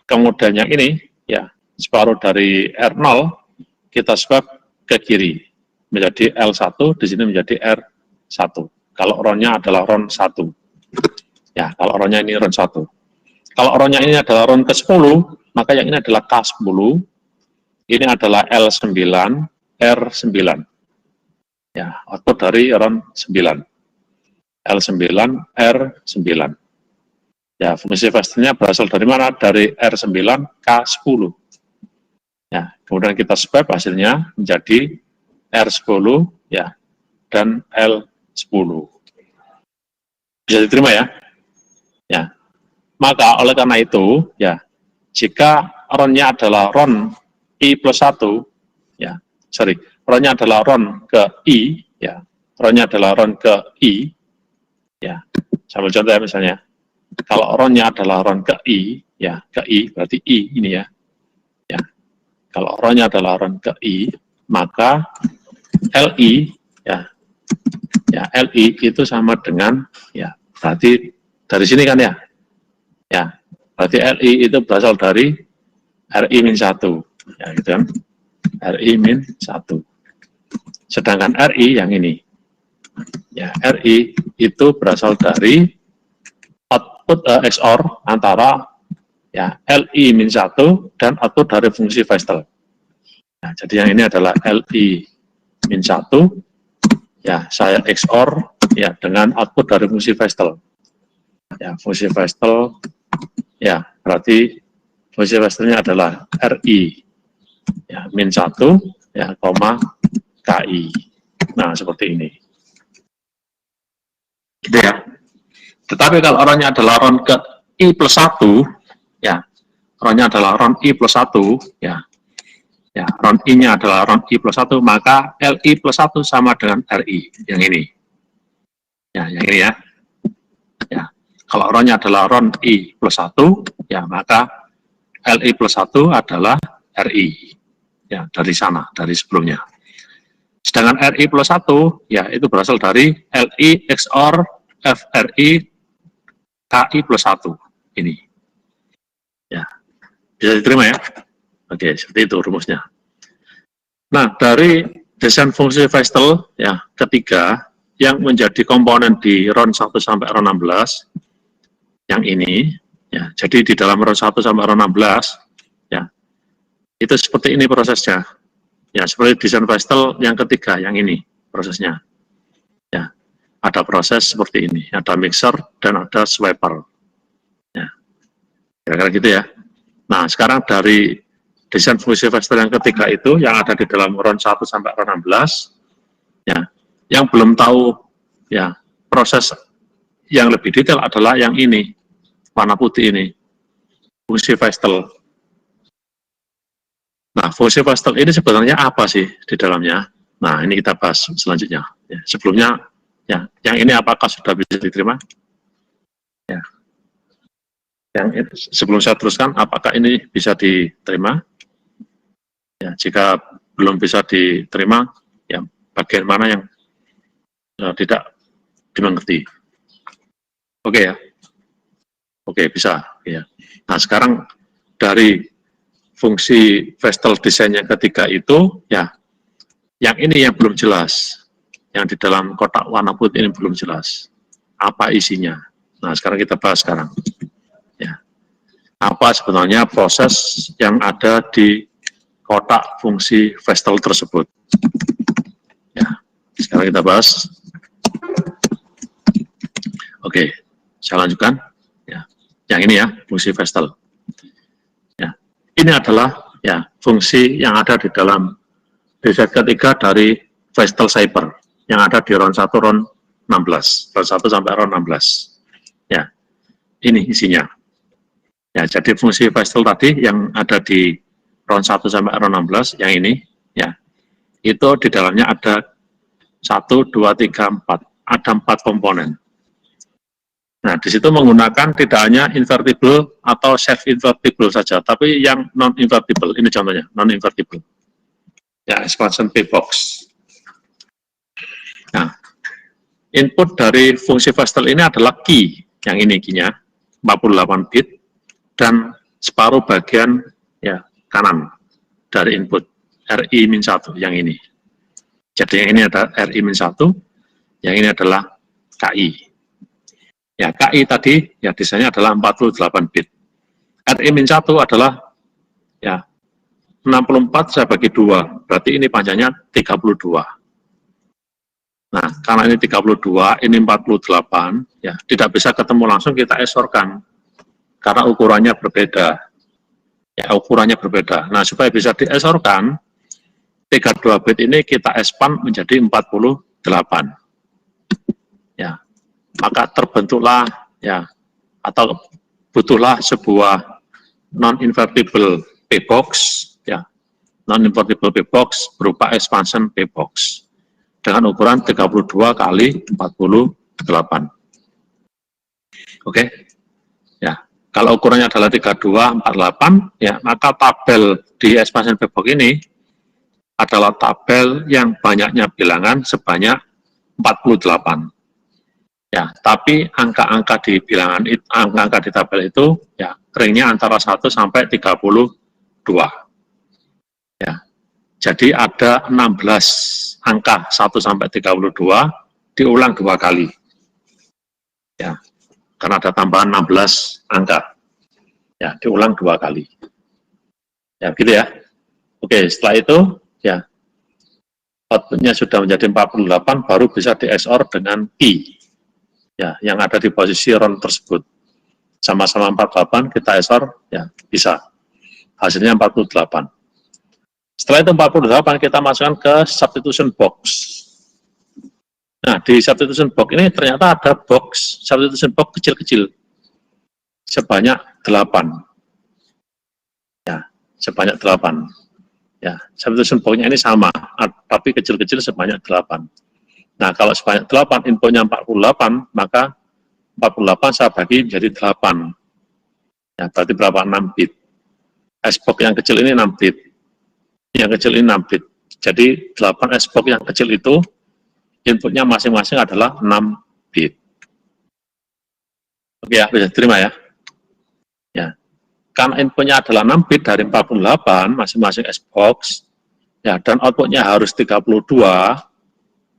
A: Kemudian yang ini ya separuh dari R0 kita swap ke kiri. Menjadi L1, di sini menjadi R1. Kalau roundnya adalah round 1. Ya, kalau roundnya ini round 1. Kalau roundnya ini adalah round ke-10, maka yang ini adalah K10, ini adalah L9, R9. Ya, output dari round 9. L9, R9. Ya, fungsi Vestelnya berasal dari mana? Dari R9, K10. Ya, kemudian kita swap hasilnya menjadi R10 ya dan L10. Bisa diterima ya? Ya. Maka oleh karena itu ya jika roundnya adalah round I plus 1 ya, roundnya adalah round ke I ya, roundnya adalah round ke I ya. Saya ambil contoh ya misalnya. Kalau roundnya adalah round ke I ya, ke I berarti I ini ya. Ya. Kalau roundnya adalah round ke I, maka LI ya LI itu sama dengan ya berarti dari sini kan ya berarti LI itu berasal dari RI-1 ya gitu kan, RI-1. Sedangkan RI yang ini ya RI itu berasal dari output XOR antara ya LI-1 dan output dari fungsi Vestel. Nah, jadi yang ini adalah LI-1 ya saya XOR ya dengan output dari fungsi Vestel. Ya, fungsi Vestel ya berarti fungsi Vestelnya adalah RI ya -1 ya koma KI. Nah, seperti ini. gitu ya. Tetapi kalau ronnya adalah ron ke I plus 1, ya, ronnya adalah ron I plus 1, ya, ron I-nya adalah ron I plus 1, maka Li plus 1 sama dengan Ri, yang ini. Ya, yang ini ya. Ya, kalau ronnya adalah ron I plus 1, ya, maka Li plus 1 adalah Ri. Ya, dari sana, dari sebelumnya. Sedangkan Ri plus 1, ya, itu berasal dari Li XOR FRI KI plus 1. Ini. Ya, bisa diterima ya? Oke, seperti itu rumusnya. Nah, dari desain fungsi Vestel, ya, ketiga, yang menjadi komponen di RON 1 sampai RON 16, yang ini, ya, jadi di dalam RON 1 sampai RON 16, ya, itu seperti ini prosesnya. Ya, seperti desain Vestel yang ketiga, yang ini prosesnya. Ya, ada proses seperti ini, ada mixer dan ada swiper. Ya, kira-kira gitu ya. Nah, sekarang dari desain fungsi Vestel yang ketiga itu, yang ada di dalam RON 1 sampai RON 16, ya, yang belum tahu, ya, proses yang lebih detail adalah yang ini, warna putih ini, fungsi Vestel. Nah, fungsi Vestel ini sebenarnya apa sih di dalamnya? Nah, ini kita bahas selanjutnya. Ya, sebelumnya, ya, yang ini apakah sudah bisa diterima? Ya. Yang itu, sebelum saya teruskan, apakah ini bisa diterima? Ya, jika belum bisa diterima, ya, bagian mana yang tidak dimengerti? Oke ya? Oke, bisa. Ya. Nah, sekarang dari fungsi Vestel desain yang ketiga itu, ya, yang ini yang belum jelas. Yang di dalam kotak warna putih ini belum jelas. Apa isinya? Nah, sekarang kita bahas sekarang. Ya. Apa sebenarnya proses yang ada di kotak fungsi Vestel tersebut? Ya. Sekarang kita bahas. Oke, saya lanjutkan. Ya. Yang ini ya, fungsi Vestel. Ya. Ini adalah, ya, fungsi yang ada di dalam desain ketiga dari Vestel Cyber yang ada di RON 1, RON 16, RON 1 sampai RON 16. Ya, ini isinya. Ya, jadi fungsi Vestel tadi yang ada di RON 1 sampai RON 16, yang ini, ya, itu di dalamnya ada 1, 2, 3, 4. Ada 4 komponen. Nah, di situ menggunakan tidak hanya invertible atau self-invertible saja, tapi yang non-invertible. Ini contohnya, non-invertible. Ya, expansion P-box. Nah, input dari fungsi Vestel ini adalah key, yang ini key-nya, 48 bit, dan separuh bagian, ya, kanan dari input, RI-1, yang ini. Jadi yang ini ada RI-1, yang ini adalah KI. Ya, KI tadi, ya, desainnya adalah 48 bit. RI-1 adalah, ya, 64 saya bagi 2, berarti ini panjangnya 32. Nah, karena ini 32, ini 48, ya, tidak bisa ketemu langsung, kita XOR-kan, karena ukurannya berbeda. Ya, ukurannya berbeda. Nah, supaya bisa di XOR-kan, 32 bit ini kita expand menjadi 48. Ya, maka terbentuklah, ya, atau butuhlah sebuah non-invertible P-box, ya, non-invertible P-box berupa expansion P-box dengan ukuran 32 kali 48. Oke, ya, kalau ukurannya adalah 32, 48, ya, maka tabel di expansion P-box ini adalah tabel yang banyaknya bilangan sebanyak 48. Ya, tapi angka-angka di bilangan itu, angka-angka di tabel itu, ya, ringnya antara 1 sampai 32. Ya, jadi ada 16 angka 1 sampai 32 diulang 2 kali. Ya, karena ada tambahan 16 angka. Ya, diulang 2 kali. Ya, gitu ya. Oke, setelah itu, ya, outputnya sudah menjadi 48, baru bisa di XOR dengan key. Ya, yang ada di posisi RON tersebut. Sama-sama 48, kita XOR, ya, bisa. Hasilnya 48. Setelah itu 48, kita masukkan ke substitution box. Nah, di substitution box ini ternyata ada box substitution box kecil-kecil sebanyak 8. Ya, sebanyak 8. Ya, substitution box-nya ini sama, tapi kecil-kecil sebanyak 8. Nah, kalau sebanyak 8, inputnya 48, maka 48 saya bagi menjadi 8. Ya, berarti berapa? 6 bit. S-box yang kecil ini 6 bit. Yang kecil ini 6 bit. Jadi 8 S-box yang kecil itu inputnya masing-masing adalah 6 bit. Oke ya, bisa diterima ya. Ya. Karena inputnya adalah 6 bit dari 48 masing-masing S-box, ya, dan outputnya harus 32,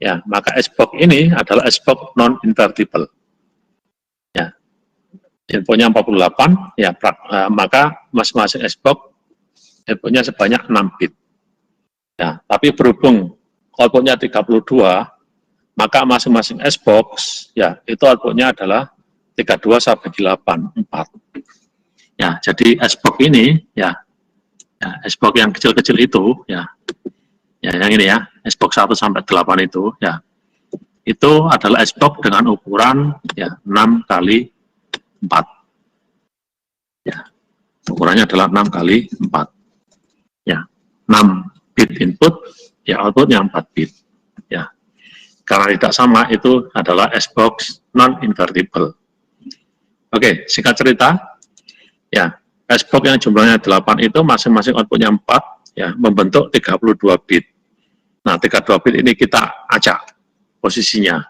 A: ya, maka S-box ini adalah S-box non-invertible. Ya. Inputnya 48, ya, maka masing-masing S-box inputnya sebanyak 6 bit. Ya, tapi berhubung outputnya 32, maka masing-masing S-box, ya, itu outputnya adalah 32 saya bagi 8, 4. Ya, jadi S-box ini, ya S-box yang kecil-kecil itu, ya yang ini ya, S-box 1 sampai 8 itu, ya, itu adalah S-box dengan ukuran, ya, 6 kali 4. Ya, ukurannya adalah 6 kali 4. Ya, 6 bit input, ya, outputnya 4 bit. Ya, karena tidak sama, itu adalah S-box non-invertible. Oke, singkat cerita, ya, S-box yang jumlahnya 8 itu masing-masing outputnya 4, ya, membentuk 32 bit. Nah, 32 bit ini kita acak posisinya.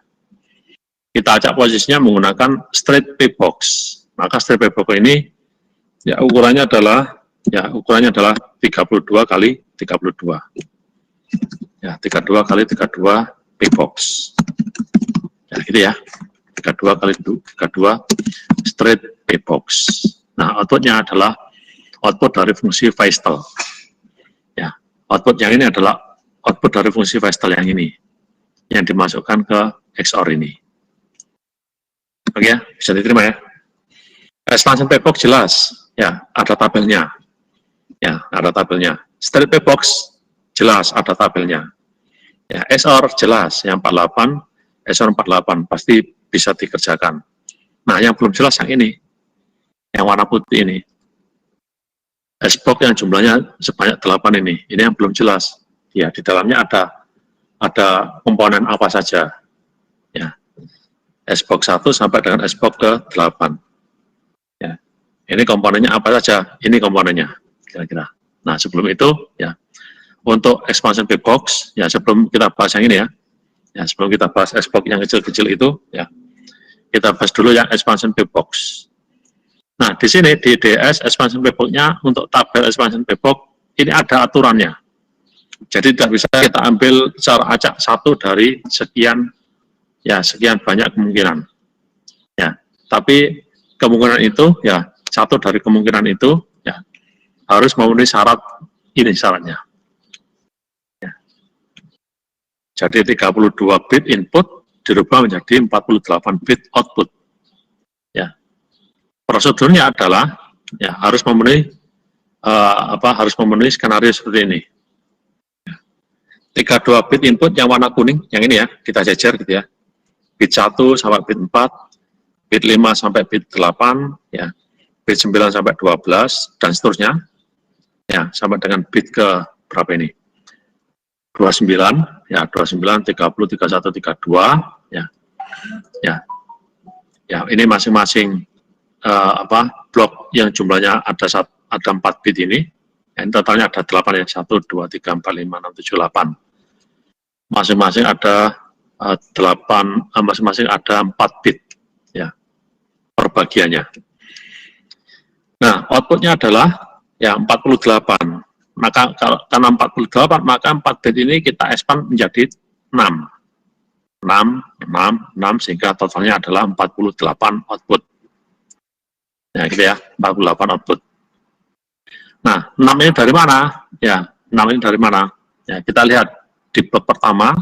A: Kita acak posisinya menggunakan straight P box. Maka straight P box ini, ya, ukurannya adalah 32 kali 32. Ya, 32 kali 32 P box. Ya, gitu ya. 32 kali 32 straight P box. Nah, outputnya adalah output dari fungsi Feistel. Ya, output yang ini adalah output dari fungsi Feistel yang ini, yang dimasukkan ke XOR ini. Oke ya, bisa diterima ya. Expansion P box jelas, ya, ada tabelnya. Ya, ada tabelnya. Straight P box jelas ada tabelnya. Ya, XOR jelas, yang 48, XOR 48 pasti bisa dikerjakan. Nah, yang belum jelas yang ini, yang warna putih ini. S-box yang jumlahnya sebanyak 8 ini yang belum jelas. Ya, di dalamnya ada komponen apa saja. Ya, S-box 1 sampai dengan S-box ke 8. Ya, ini komponennya apa saja? Ini komponennya, kira-kira. Nah, sebelum itu, ya, untuk expansion P box, ya, sebelum kita bahas yang ini ya, sebelum kita bahas S-box yang kecil-kecil itu, ya, kita bahas dulu yang expansion P box. Nah, di sini di DS expansion P box-nya untuk tabel expansion P box ini ada aturannya. Jadi tidak bisa kita ambil secara acak satu dari sekian, ya, sekian banyak kemungkinan. Ya, tapi kemungkinan itu, ya, satu dari kemungkinan itu, ya, harus memenuhi syarat ini syaratnya. Ya. Jadi 32 bit input dirubah menjadi 48 bit output. Ya. Prosedurnya adalah, ya, harus memenuhi harus memenuhi skenario seperti ini. 32 bit input yang warna kuning, yang ini ya, kita jejer gitu ya. Bit 1 sampai bit 4, bit 5 sampai bit 8, ya, bit 9 sampai 12, dan seterusnya, ya, sampai dengan bit ke berapa ini? 29, ya, 29, 30, 31, 32, ya. Ya, ini masing-masing blok yang jumlahnya ada 4 bit ini, yang totalnya ada 8 ya, 1, 2, 3, 4, 5, 6, 7, 8. Masing-masing ada 4 bit, ya, perbagiannya. Nah, outputnya adalah, ya, 48. Maka karena 48, maka 4 bit ini kita expand menjadi 6. 6, sehingga totalnya adalah 48 output. Ya, gitu ya, 48 output. Nah, 6 ini dari mana? Ya, 6 ini dari mana? Ya, kita lihat di blok pertama,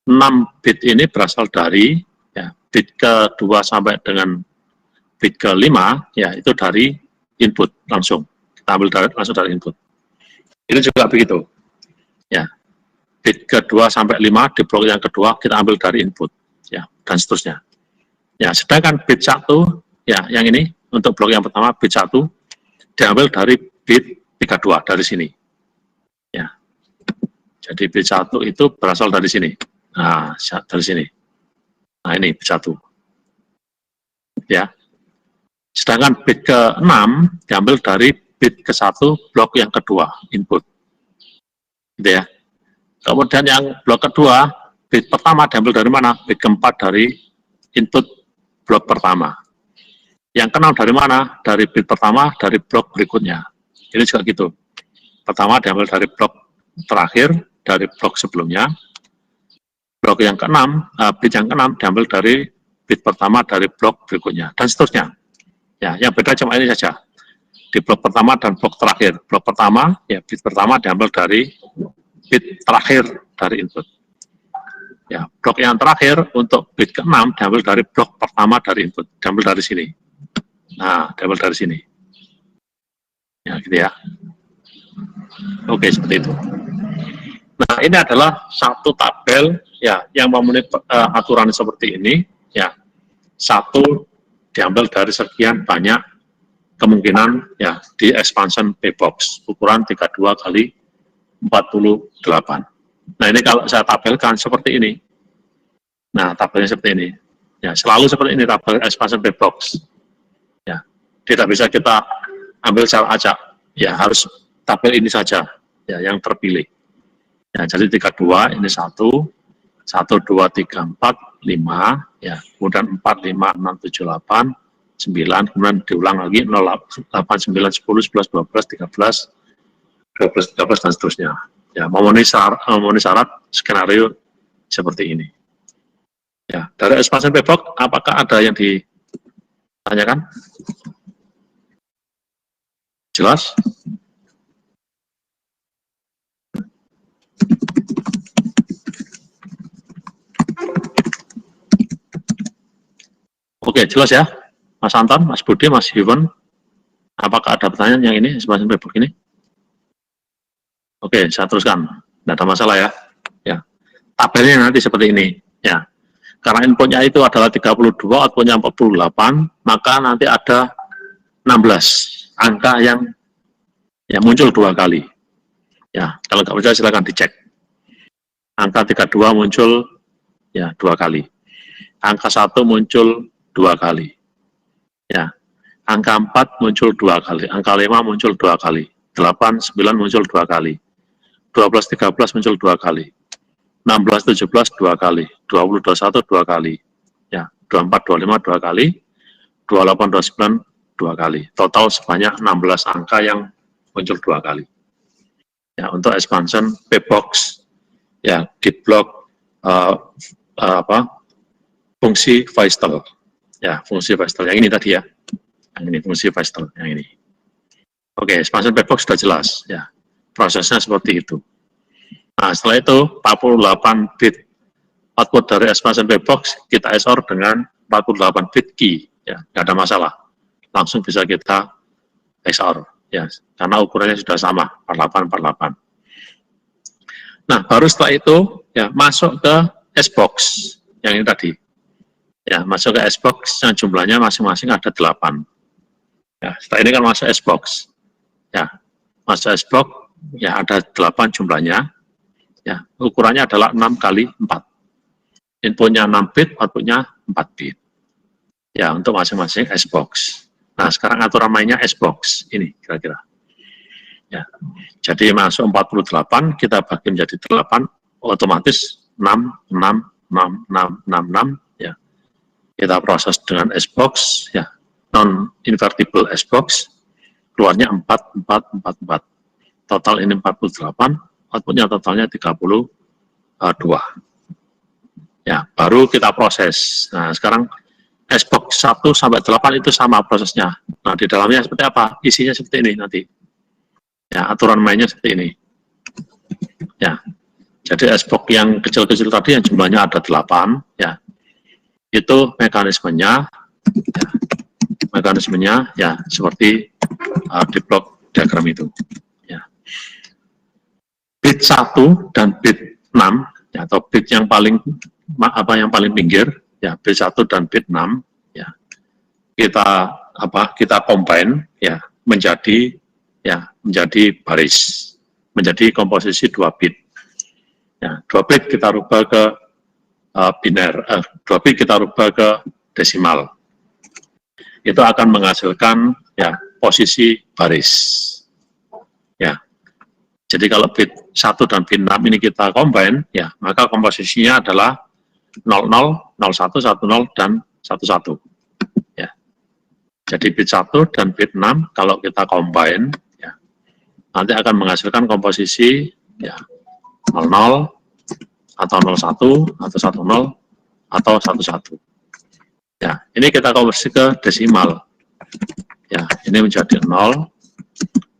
A: 6 bit ini berasal dari, ya, bit ke-2 sampai dengan bit ke-5, ya, itu dari input langsung. Kita ambil langsung dari input. Ini juga begitu. Ya. bit ke-2 sampai 5 di blok yang kedua kita ambil dari input, ya, dan seterusnya. Ya, sedangkan bit 1, ya, yang ini untuk blok yang pertama bit 1 diambil dari bit 32 dari sini. Ya. Jadi bit 1 itu berasal dari sini. Nah, dari sini. Nah, ini bit 1. Ya. Sedangkan bit ke-6 diambil dari bit ke-1 blok yang kedua, input. Gitu ya. Kemudian yang blok kedua, bit pertama diambil dari mana? Bit ke-4 dari input blok pertama. Yang ke-6 dari mana? Dari bit pertama, dari blok berikutnya. Ini juga gitu. Pertama diambil dari blok terakhir, dari blok sebelumnya. Blok yang ke-6, bit yang ke-6 diambil dari bit pertama dari blok berikutnya, dan seterusnya. Ya, yang beda cuma ini saja. Di blok pertama dan blok terakhir. Blok pertama, ya bit pertama diambil dari bit terakhir dari input. Ya, blok yang terakhir untuk bit ke-6 diambil dari blok pertama dari input, diambil dari sini. Nah, diambil dari sini. Ya, gitu ya. Oke, seperti itu. Nah, ini adalah satu tabel ya yang memenuhi aturan seperti ini. Ya, satu diambil dari sekian banyak kemungkinan ya di expansion P-box ukuran 32 kali 48. Nah, ini kalau saya tabelkan seperti ini. Nah, tabelnya seperti ini. Ya, selalu seperti ini tabel expansion P-box. Ya, tidak bisa kita ambil secara acak. Ya, harus tabel ini saja ya yang terpilih. Ya, jadi 32 ini 1 2 3 4 5 ya, kemudian 4 5 6 7 8 9, kemudian diulang lagi 0 8 9 10 11 12 13 dan seterusnya. Ya, memenuhi syarat skenario seperti ini. Ya, dari expansion P-box apakah ada yang ditanyakan? Jelas? Oke, jelas ya, Mas Anton, Mas Budi, Mas Iwan. Apakah ada pertanyaan yang ini, expansion P-box ini? Oke, saya teruskan. Tidak ada masalah ya. Ya, tabelnya nanti seperti ini. Ya, karena inputnya itu adalah 32, outputnya 48, maka nanti ada 16 angka yang muncul 2 kali. Ya, kalau nggak percaya silakan dicek. Angka 32 muncul ya 2 kali. Angka 1 muncul 2 kali. Ya. Angka 4 muncul 2 kali. Angka 5 muncul 2 kali. 8, 9 muncul 2 kali. 12, 13 muncul 2 kali. 16, 17 2 kali. 20, 21 2 kali. Ya, 24, 25 2 kali. 28, 29 2 kali. Total sebanyak 16 angka yang muncul 2 kali. Ya, untuk expansion P-box ya di blok fungsi Feistel. Ya, fungsi Feistel yang ini tadi ya. Yang ini fungsi Feistel yang ini. Oke, expansion P-box sudah jelas ya. Prosesnya seperti itu. Nah, setelah itu 48 bit output dari expansion P-box kita XOR dengan 48 bit key ya, nggak ada masalah. Langsung bisa kita XOR ya, karena ukurannya sudah sama 48. Nah, baru setelah itu ya masuk ke S-box yang ini tadi. Ya, masuk ke S-box yang jumlahnya masing-masing ada 8. Ya, setelah ini kan masuk S-box. Ya, masuk S-box ya ada 8 jumlahnya. Ya, ukurannya adalah 6 kali 4. Inputnya 6 bit, outputnya 4 bit. Ya, untuk masing-masing S-box. Nah, sekarang aturan mainnya S-box ini kira-kira. Ya, jadi masuk 48, kita bagi menjadi 8, otomatis 6, 6, 6, 6, 6, 6, ya. Kita proses dengan S-box, ya, non-invertible S-box, keluarnya 4, 4, 4, 4. Total ini 48, outputnya totalnya 32. Ya, baru kita proses. Nah, sekarang S-box 1 sampai 8 itu sama prosesnya. Nah, di dalamnya seperti apa? Isinya seperti ini nanti. Ya, aturan mainnya seperti ini. Ya, jadi S-box yang kecil-kecil tadi yang jumlahnya ada 8, ya, itu mekanismenya ya seperti di blok diagram itu. Ya. Bit 1 dan bit 6 ya, atau bit yang paling pinggir ya, bit 1 dan bit 6 ya, kita combine ya menjadi baris, menjadi komposisi 2 bit. Ya, 2 bit kita rubah ke biner, 2 bit kita rubah ke desimal. Itu akan menghasilkan ya posisi baris. Ya. Jadi kalau bit 1 dan bit 6 ini kita combine ya, maka komposisinya adalah 00, 01, 10 dan 11. Ya. Jadi bit 1 dan bit 6 kalau kita combine ya, nanti akan menghasilkan komposisi ya 00 atau 01 atau 10 atau 11. Ya, ini kita konversi ke desimal. Ya, ini menjadi 0,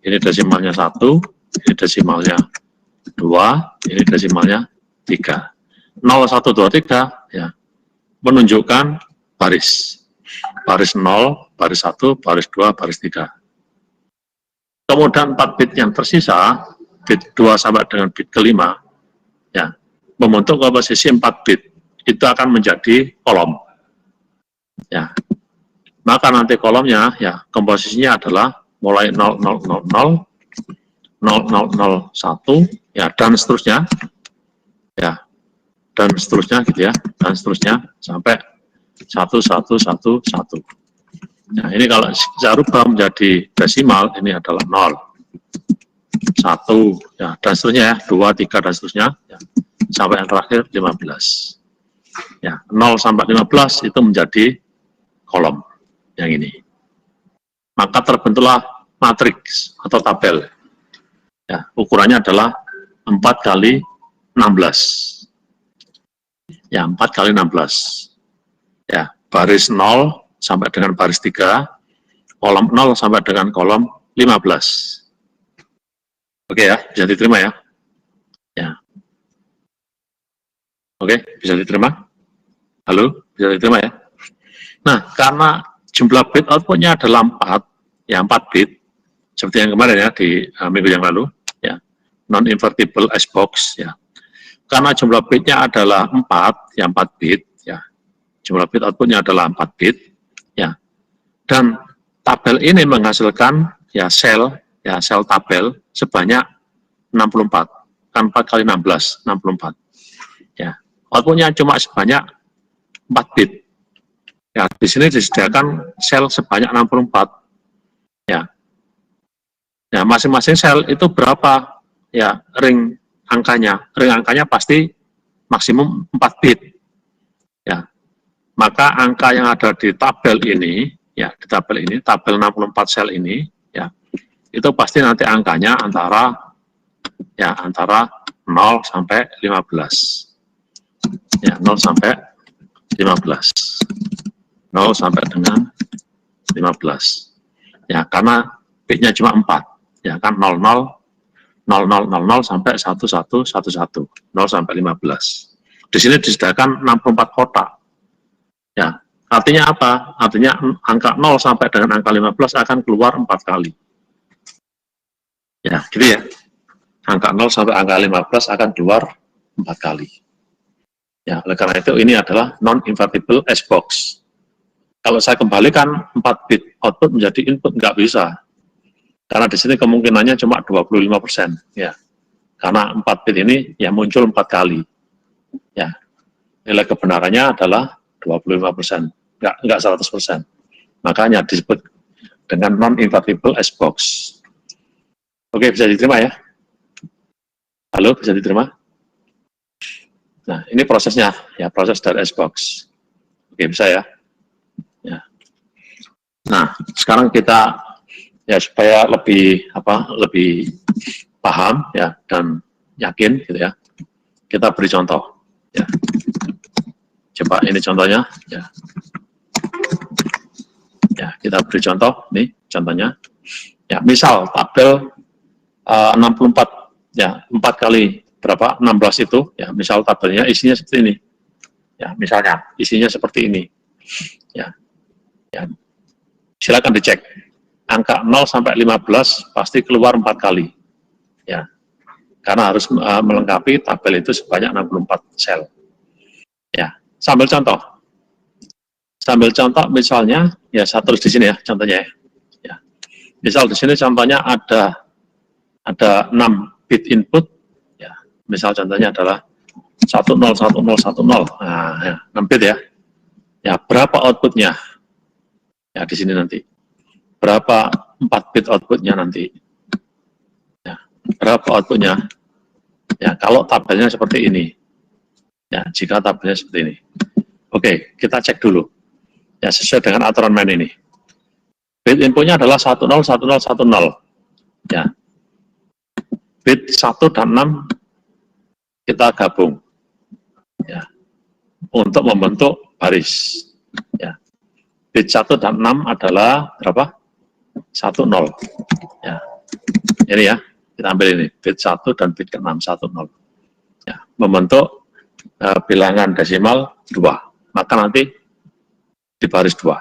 A: ini desimalnya 1, ini desimalnya 2, ini desimalnya 3. 0, 1, 2, 3 ya, menunjukkan baris. Baris 0, baris 1, baris 2, baris 3. Kemudian 4 bit yang tersisa, bit 2 sampai dengan bit kelima, ya, membentuk komposisi 4 bit. Itu akan menjadi kolom. Ya, maka nanti kolomnya ya komposisinya adalah mulai 0000, 0001 ya dan seterusnya ya, dan seterusnya gitu ya, dan seterusnya sampai 1111. Nah, ini kalau saya rubah menjadi desimal, ini adalah 0, 1 ya, dan seterusnya ya, 2, 3 dan seterusnya ya, sampai yang terakhir 15. Ya, 0 sampai 15 itu menjadi kolom yang ini. Maka terbentuklah matriks atau tabel. Ya, ukurannya adalah 4 kali 16. Ya, 4 kali 16. Ya, baris 0 sampai dengan baris 3, kolom 0 sampai dengan kolom 15. Oke ya, bisa diterima ya? Ya. Oke, bisa diterima? Halo, bisa diterima ya? Nah, karena jumlah bit outputnya adalah 4, ya 4 bit, seperti yang kemarin ya, di minggu yang lalu, ya, non-invertible S-box, ya. Karena jumlah bitnya adalah 4, ya 4 bit, ya, jumlah bit outputnya adalah 4 bit, ya, dan tabel ini menghasilkan, ya, sel tabel sebanyak 64, kan 4 kali 16, 64, ya, outputnya cuma sebanyak 4 bit. Ya, di sini disediakan sel sebanyak 64. Ya. Ya, masing-masing sel itu berapa? Ya, ring angkanya. Ring angkanya pasti maksimum 4 bit. Ya. Maka angka yang ada di tabel ini, ya, di tabel ini, tabel 64 sel ini, ya, itu pasti nanti angkanya antara 0 sampai 15. Ya, 0 sampai 15. 0 sampai dengan 15. Ya, karena bitnya cuma 4. Ya, kan 00, 0000 sampai 1111, 0 sampai 15. Di sini disediakan 64 kotak. Ya, artinya apa? Artinya angka 0 sampai dengan angka 15 akan keluar 4 kali. Ya, gitu ya. Angka 0 sampai angka 15 akan keluar 4 kali. Ya, oleh karena itu ini adalah non-invertible S-box. Kalau saya kembalikan 4 bit output menjadi input, nggak bisa. Karena di sini kemungkinannya cuma 25%. Ya. Karena 4 bit ini ya muncul 4 kali. Ya. Nilai kebenarannya adalah 25%. Nggak 100%. Makanya disebut dengan non-invertible S-box. Oke, bisa diterima ya? Halo, bisa diterima? Nah, ini prosesnya. Ya, proses dari S-box. Oke, bisa ya? Ya. Nah, sekarang kita ya supaya lebih paham ya dan yakin gitu ya. Kita beri contoh ya. Coba ini contohnya ya. Ya, kita beri contoh nih contohnya. Ya, misal tabel 64 ya, 4 kali berapa? 16 itu ya, misal tabelnya isinya seperti ini. Ya, misalnya isinya seperti ini. Ya. Ya, silakan dicek. Angka 0 sampai 15 pasti keluar 4 kali. Ya. karena harus melengkapi tabel itu sebanyak 64 sel. Ya, sambil contoh. Sambil contoh misalnya, ya saya tulis di sini ya contohnya ya. Ya. Misal di sini contohnya ada 6 bit input, ya. Misal contohnya adalah 101010. Nah, ya, 6 bit ya. Ya, berapa outputnya? Ya, di sini nanti. Berapa 4 bit outputnya nanti? Ya, berapa outputnya? Ya, kalau tabelnya seperti ini. Ya, jika tabelnya seperti ini. Oke, kita cek dulu. Ya, sesuai dengan aturan main ini. Bit inputnya adalah 101010. Ya. Bit 1 dan 6 kita gabung. Ya. Untuk membentuk baris. Ya. Bit 1 dan 6 adalah berapa? 10. Ya. Ini ya, kita ambil ini. Bit 1 dan bit ke-6, 10. Ya. Membentuk bilangan desimal 2. Maka nanti di baris 2.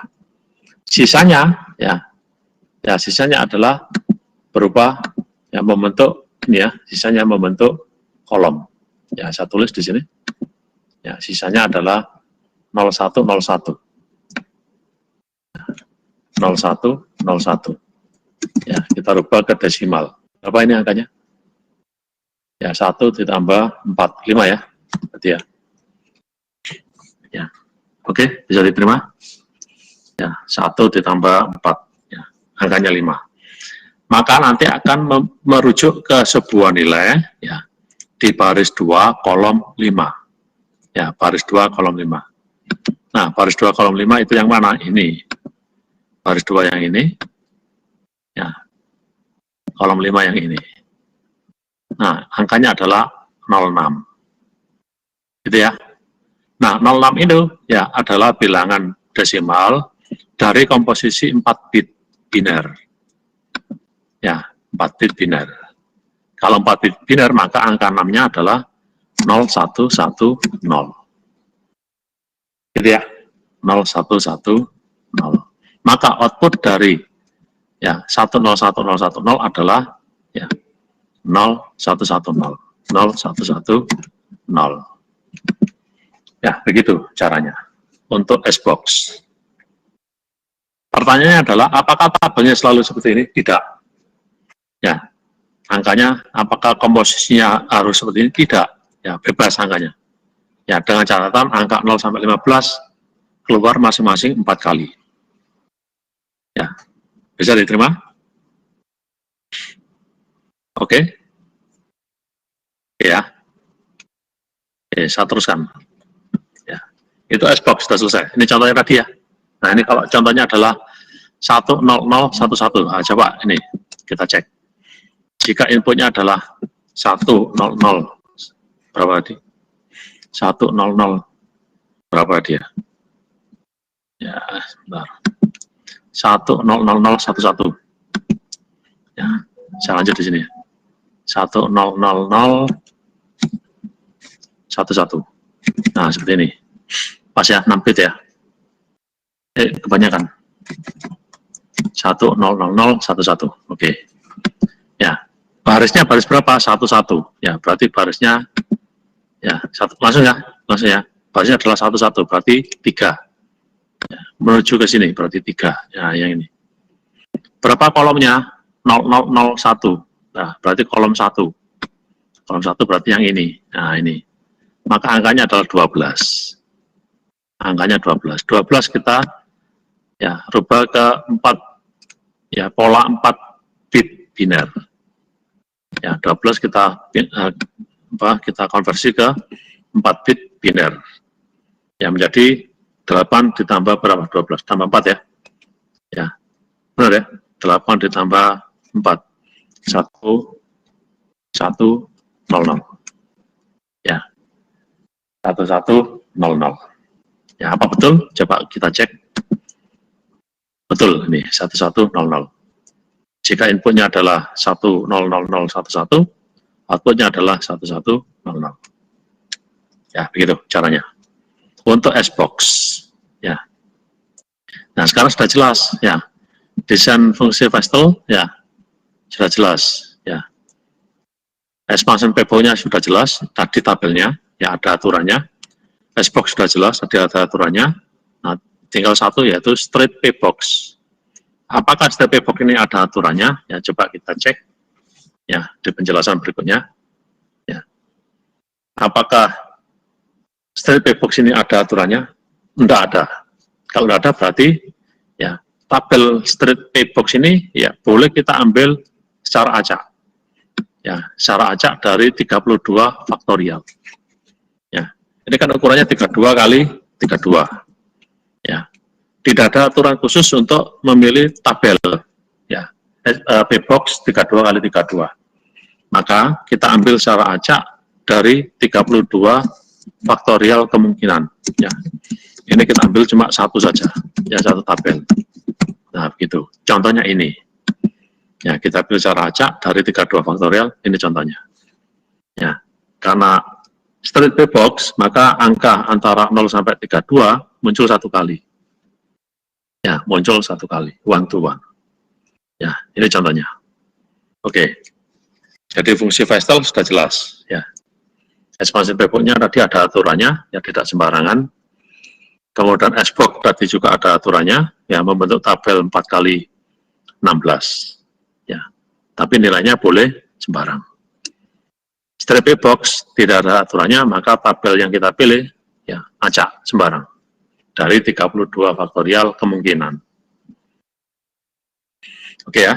A: Sisanya, ya sisanya adalah berubah, ya membentuk, ini ya, sisanya membentuk kolom. Ya, saya tulis di sini. Ya, sisanya adalah 0101. 0101. Ya, kita rubah ke desimal. Berapa ini angkanya? Ya, 1 ditambah 4, 5 ya. Berarti ya. Ya. Oke, bisa diterima? Ya, 1 ditambah 4, ya, angkanya 5. Maka nanti akan merujuk ke sebuah nilai, ya, di baris 2, kolom 5. Ya, baris 2, kolom 5. Nah, baris 2, kolom 5 itu yang mana? Ini. Baris 2 yang ini, ya, kolom 5 yang ini. Nah, angkanya adalah 06. Gitu ya. Nah, 06 itu, ya, adalah bilangan desimal dari komposisi 4 bit biner. Ya, 4 bit biner. Kalau 4 bit biner, maka angka 6-nya adalah 0110. Gitu ya, 0110. Maka output dari ya 101010 adalah ya 0110. 0110. Ya, begitu caranya untuk S-Box. Pertanyaannya adalah, apakah tabelnya selalu seperti ini? Tidak. Ya, angkanya, apakah komposisinya harus seperti ini? Tidak. Ya, bebas angkanya. Ya, dengan catatan angka 0 sampai 15 keluar masing-masing 4 kali. Ya, bisa diterima? Oke? Ya. Oke, saya teruskan. Ya, itu S-Box sudah selesai. Ini contohnya tadi ya. Nah, ini kalau contohnya adalah 10011. Nah, coba ini kita cek. Jika inputnya adalah 100, berapa tadi? 100, berapa dia? Ya, sebentar. 1000011. Ya, saya lanjut di sini. 1000011. Nah, seperti ini. Pas ya, 6 bit ya. Kebanyakan. 1000011. Oke. Ya. Barisnya baris berapa? 11. Ya, berarti barisnya ya, langsung ya. Barisnya adalah 11, berarti 3. Ya, menuju ke sini berarti 3. Ya, yang ini. Berapa kolomnya? 0001. Nah, berarti kolom 1. Kolom 1 berarti yang ini. Nah, ini. Maka angkanya adalah 12. Angkanya 12. 12 kita ya rubah ke 4, ya pola 4 bit biner. Ya, 12 kita konversi ke 4 bit biner. Ya, menjadi 8 ditambah berapa? 12 tambah 4 ya. Ya, benar ya. 8 ditambah 4. 1100. Ya. 1100. Ya, apa betul? Coba kita cek. Betul, ini 1100. Jika inputnya adalah 100011, outputnya adalah 1100. Ya, begitu caranya. Untuk S-Box. Ya. Nah, sekarang sudah jelas. Ya. Desain fungsi Vestel, ya. Sudah jelas. Ya. Expansion P-box-nya sudah jelas, tadi tabelnya, ya ada aturannya. S-box sudah jelas, tadi ada aturannya. Nah, tinggal satu yaitu straight P-box. Apakah straight P-box ini ada aturannya? Ya, coba kita cek ya di penjelasan berikutnya. Ya. Apakah straight P-box ini ada aturannya? Tidak ada. Kalau tidak ada berarti ya tabel straight P-box ini ya boleh kita ambil secara acak. Ya, secara acak dari 32 faktorial. Ya, ini kan ukurannya 32 kali 32. Ya, tidak ada aturan khusus untuk memilih tabel. Ya, P-box 32 kali 32. Maka kita ambil secara acak dari 32 faktorial kemungkinan. Ya, ini kita ambil cuma satu saja, ya satu tabel. Nah, begitu. Contohnya ini. Ya, kita ambil secara acak dari 32 faktorial, ini contohnya. Ya, karena straight P-box, maka angka antara 0 sampai 32 muncul satu kali. Ya, muncul satu kali, one to one. Ya, ini contohnya. Oke. Jadi fungsi Vestel sudah jelas. Ya. Expansion P-box-nya tadi ada aturannya, ya tidak sembarangan. Kemudian S-box tadi juga ada aturannya, ya membentuk tabel 4 kali 16. Ya, tapi nilainya boleh sembarang. Straight P-box tidak ada aturannya, maka tabel yang kita pilih ya acak sembarang dari 32 faktorial kemungkinan. Oke ya.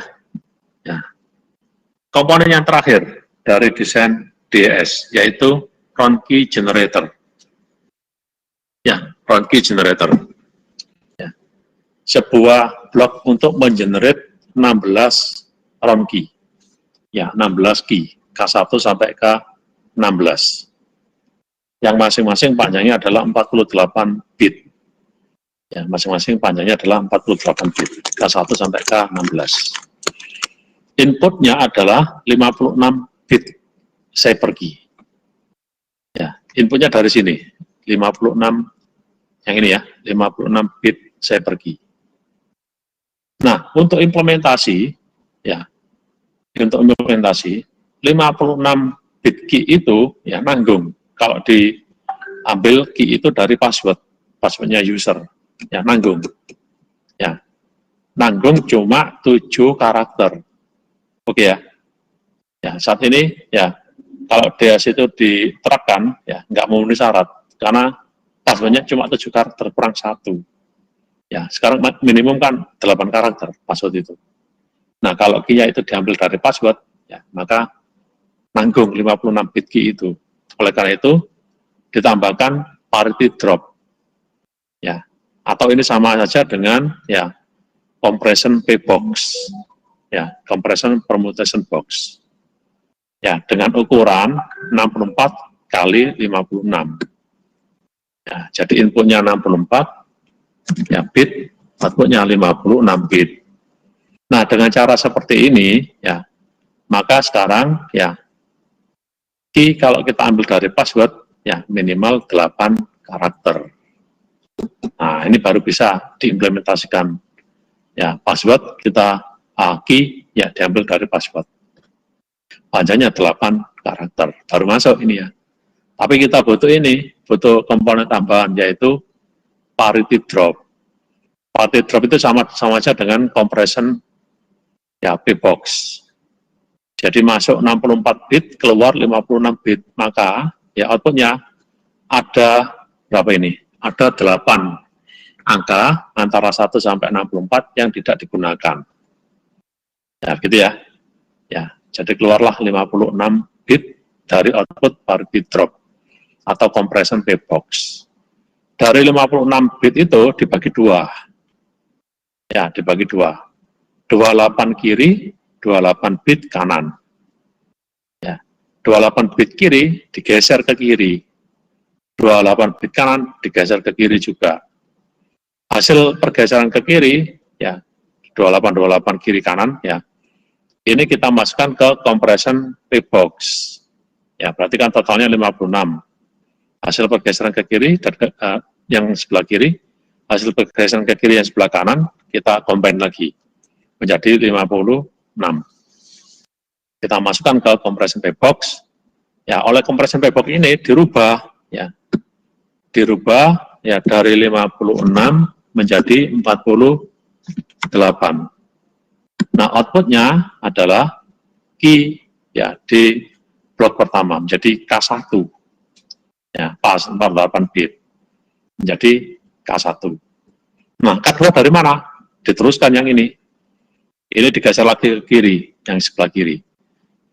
A: Ya. Komponen yang terakhir dari desain DES yaitu Ronchi generator. Ya, Ronchi generator. Ya. Sebuah blok untuk mengenerate 16 Ronchi. Ya, 16 key. K1 sampai K16. Yang masing-masing panjangnya adalah 48 bit. Ya, masing-masing panjangnya adalah 48 bit. K1 sampai K16. Inputnya adalah 56 bit cyber key. Ya, inputnya dari sini. 56, yang ini ya, 56 bit cyber key. Nah, untuk implementasi, ya, untuk implementasi 56 bit key itu ya nanggung kalau diambil key itu dari passwordnya user ya nanggung cuma 7 karakter. Oke ya saat ini ya kalau DS itu diterapkan ya nggak memenuhi syarat karena passwordnya cuma 7 karakter kurang 1 ya sekarang minimum kan 8 karakter password itu. Nah, kalau key-nya itu diambil dari password, ya, maka nanggung 56 bit key itu. Oleh karena itu, ditambahkan parity drop. Ya, atau ini sama saja dengan ya compression P-box. Ya, compression permutation box. Ya, dengan ukuran 64 kali 56. Ya, jadi inputnya 64, ya bit, outputnya 56 bit. Nah, dengan cara seperti ini, ya, maka sekarang, ya, key kalau kita ambil dari password, ya, minimal 8 karakter. Nah, ini baru bisa diimplementasikan. Ya, password kita, key, ya, diambil dari password. Panjangnya 8 karakter. Baru masuk ini ya. Tapi kita butuh ini, butuh komponen tambahan, yaitu parity drop. Parity drop itu sama saja dengan compression ya P-box. Jadi masuk 64 bit, keluar 56 bit, maka ya outputnya ada berapa ini? Ada 8 angka antara 1 sampai 64 yang tidak digunakan. Ya, gitu ya. Ya, jadi keluarlah 56 bit dari output parity drop atau compression P-box. Dari 56 bit itu dibagi 2. Ya, dibagi 2. 28 kiri, 28 bit kanan. Ya, 28 bit kiri digeser ke kiri. 28 bit kanan digeser ke kiri juga. Hasil pergeseran ke kiri, ya, 28 kiri kanan, ya. Ini kita masukkan ke compression P-box. Ya, berarti kan totalnya 56. Hasil pergeseran ke kiri dan yang sebelah kiri, hasil pergeseran ke kiri yang sebelah kanan kita combine lagi menjadi 56. Kita masukkan ke compression P-box, Ya, oleh compression payback ini dirubah ya dari 56 menjadi 48. Nah, outputnya adalah key ya di blok pertama menjadi K1 ya, pas 48 bit menjadi K1. Nah, K2 dari mana? Diteruskan yang ini digeser lagi ke kiri, yang sebelah kiri,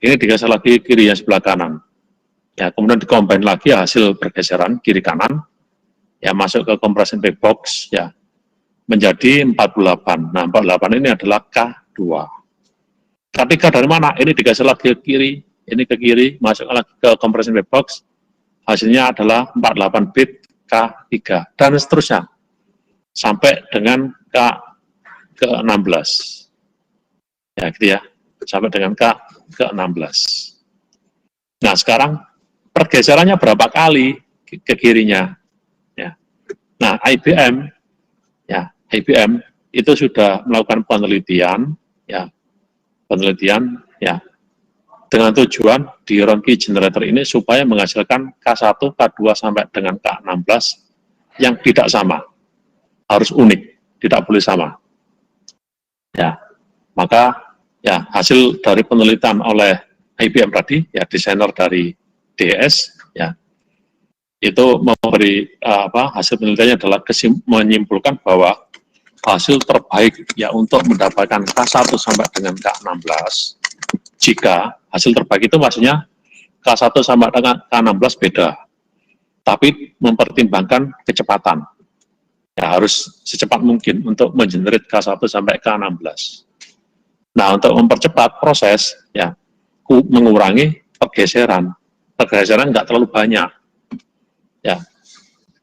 A: ini digeser lagi ke kiri yang sebelah kanan ya, kemudian dikombin lagi hasil pergeseran kiri kanan ya, masuk ke compression back box ya, menjadi 48. Nah, 48 ini adalah K2. K3 dari mana? Ini digeser lagi ke kiri, ini ke kiri, masuk lagi ke compression back box, hasilnya adalah 48 bit K3, dan seterusnya, sampai dengan ke-16. Ya, gitu ya, sampai dengan ke-16. Nah, sekarang pergeserannya berapa kali ke kirinya? Ya. Nah, IBM itu sudah melakukan penelitian ya, dengan tujuan di Ronchi generator ini supaya menghasilkan K1, K2 sampai dengan K16 yang tidak sama, harus unik, tidak boleh sama. Ya, maka ya hasil dari penelitian oleh IBM tadi, ya desainer dari DS, ya itu memberi hasil penelitiannya adalah menyimpulkan bahwa hasil terbaik ya untuk mendapatkan K1 sampai dengan K16. Jika hasil terbaik itu maksudnya K1 sampai dengan K16 beda, tapi mempertimbangkan kecepatan. Ya, harus secepat mungkin untuk mengenerate K1 sampai K16. Nah, untuk mempercepat proses, ya mengurangi pergeseran nggak terlalu banyak. Ya,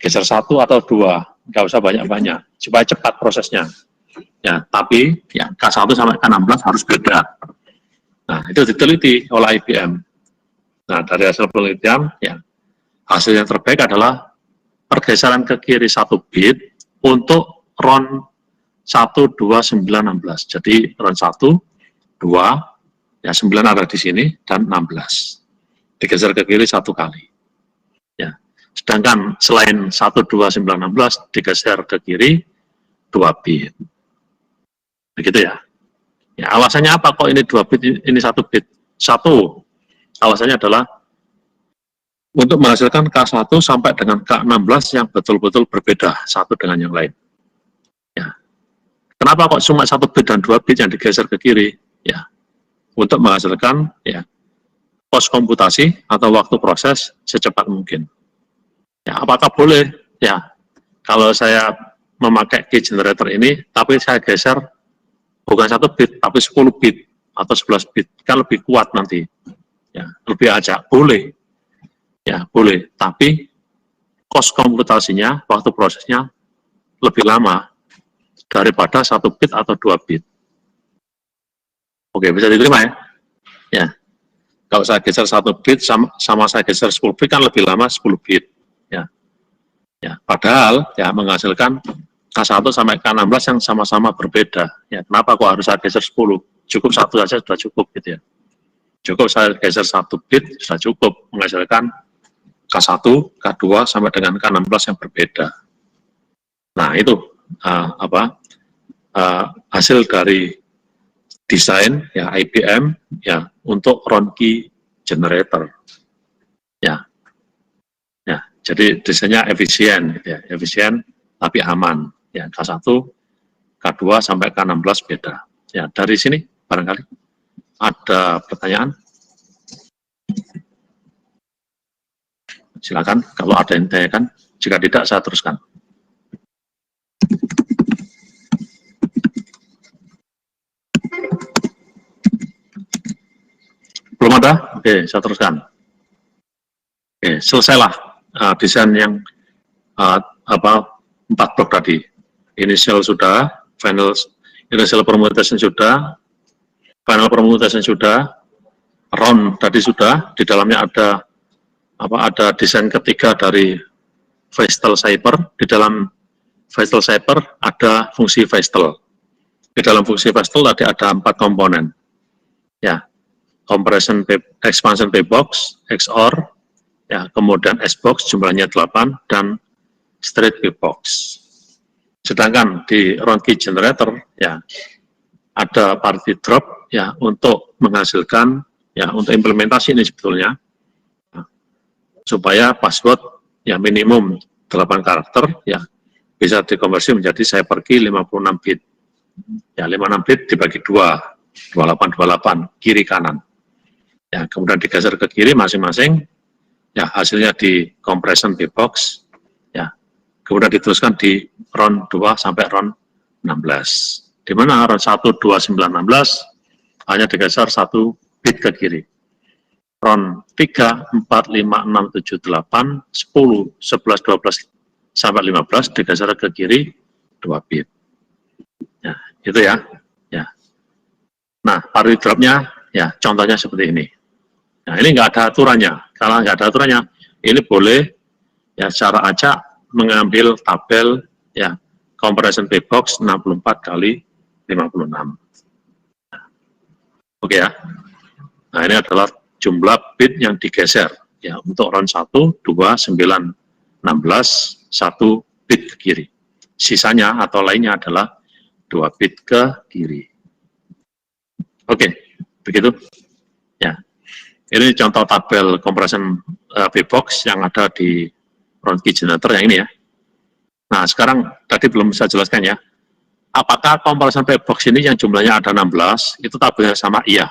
A: geser 1 atau 2, nggak usah banyak-banyak, supaya cepat prosesnya. Ya, tapi ya K1 sampai K16 harus beda. Nah, itu diteliti oleh IBM. Nah, dari hasil penelitian, ya hasil yang terbaik adalah pergeseran ke kiri 1 bit untuk RON 12916. Jadi RON 1, 2, ya 9 ada di sini, dan 16. Digeser ke kiri 1 kali. Ya. Sedangkan selain 12916 digeser ke kiri 2 bit. Begitu ya. Ya, alasannya apa kok ini 2 bit, ini 1 bit? Satu, alasannya adalah untuk menghasilkan K1 sampai dengan K16 yang betul-betul berbeda satu dengan yang lain. Ya. Kenapa kok cuma 1 bit dan 2 bit yang digeser ke kiri? Ya, untuk menghasilkan ya pos komputasi atau waktu proses secepat mungkin. Ya, apakah boleh? Ya, kalau saya memakai key generator ini, tapi saya geser bukan 1 bit, tapi 10 bit atau 11 bit, kan lebih kuat nanti. Ya, lebih ajak, boleh. Ya, boleh. Tapi kos komputasinya, waktu prosesnya lebih lama daripada 1 bit atau 2 bit. Oke, bisa diterima ya? Ya. Kalau saya geser 1 bit sama saya geser 10 bit kan lebih lama 10 bit. Ya. Ya, padahal ya menghasilkan K1 sampai K16 yang sama-sama berbeda. Ya, kenapa kok harus saya geser 10? Cukup 1 saja sudah cukup gitu ya. Cukup saya geser 1 bit sudah cukup menghasilkan K1, K2 sampai dengan K16 yang berbeda. Nah, itu hasil dari desain ya IBM ya untuk Ronchi generator. Ya. Ya, jadi desainnya efisien gitu ya, efisien tapi aman. Ya, K1, K2 sampai K16 beda. Ya, dari sini barangkali ada pertanyaan. Silakan kalau ada yang tanyakan, jika tidak saya teruskan. Belum ada? Oke, saya teruskan. Oke, selesailah desain yang 4 blok tadi. Initial sudah, initial permutation sudah, final permutation sudah, round tadi sudah, di dalamnya ada desain ketiga dari Vestel Cipher. Di dalam Vestel Cipher ada fungsi Vestel. Di dalam fungsi Vestel tadi ada 4 komponen. Ya, expansion pbox, XOR, ya, kemudian SBox jumlahnya 8, dan straight pbox. Sedangkan di round key generator, ya, ada parity drop, ya, untuk menghasilkan, ya, untuk implementasi ini sebetulnya, supaya password, ya, minimum 8 karakter, ya, bisa dikonversi menjadi cipher key 56 bit. Ya, 56 bit dibagi 2, 28, kiri kanan. Ya, kemudian digeser ke kiri masing-masing, ya, hasilnya di compression pbox, ya, kemudian diteruskan di round 2 sampai round 16. Di mana round 1, 2, 9, 16 hanya digeser 1 bit ke kiri. Round 3, 4, 5, 6, 7, 8, 10, 11, 12, sampai 15 digeser ke kiri 2 bit. Ya, itu ya. Ya. Nah, parity drop-nya, ya, contohnya seperti ini. Nah, ini nggak ada aturannya. Kalau nggak ada aturannya, ini boleh, ya, secara acak mengambil tabel, ya, compression pbox 64 kali 56. Oke ya. Nah, ini adalah jumlah bit yang digeser, ya, untuk round 1, 2, 9, 16, 1 bit ke kiri. Sisanya atau lainnya adalah 2 bit ke kiri. Oke, begitu. Ya. Ini contoh tabel compression pbox yang ada di round key generator yang ini ya. Nah, sekarang tadi belum saya jelaskan ya. Apakah compression pbox ini yang jumlahnya ada 16, itu tabelnya sama? Iya.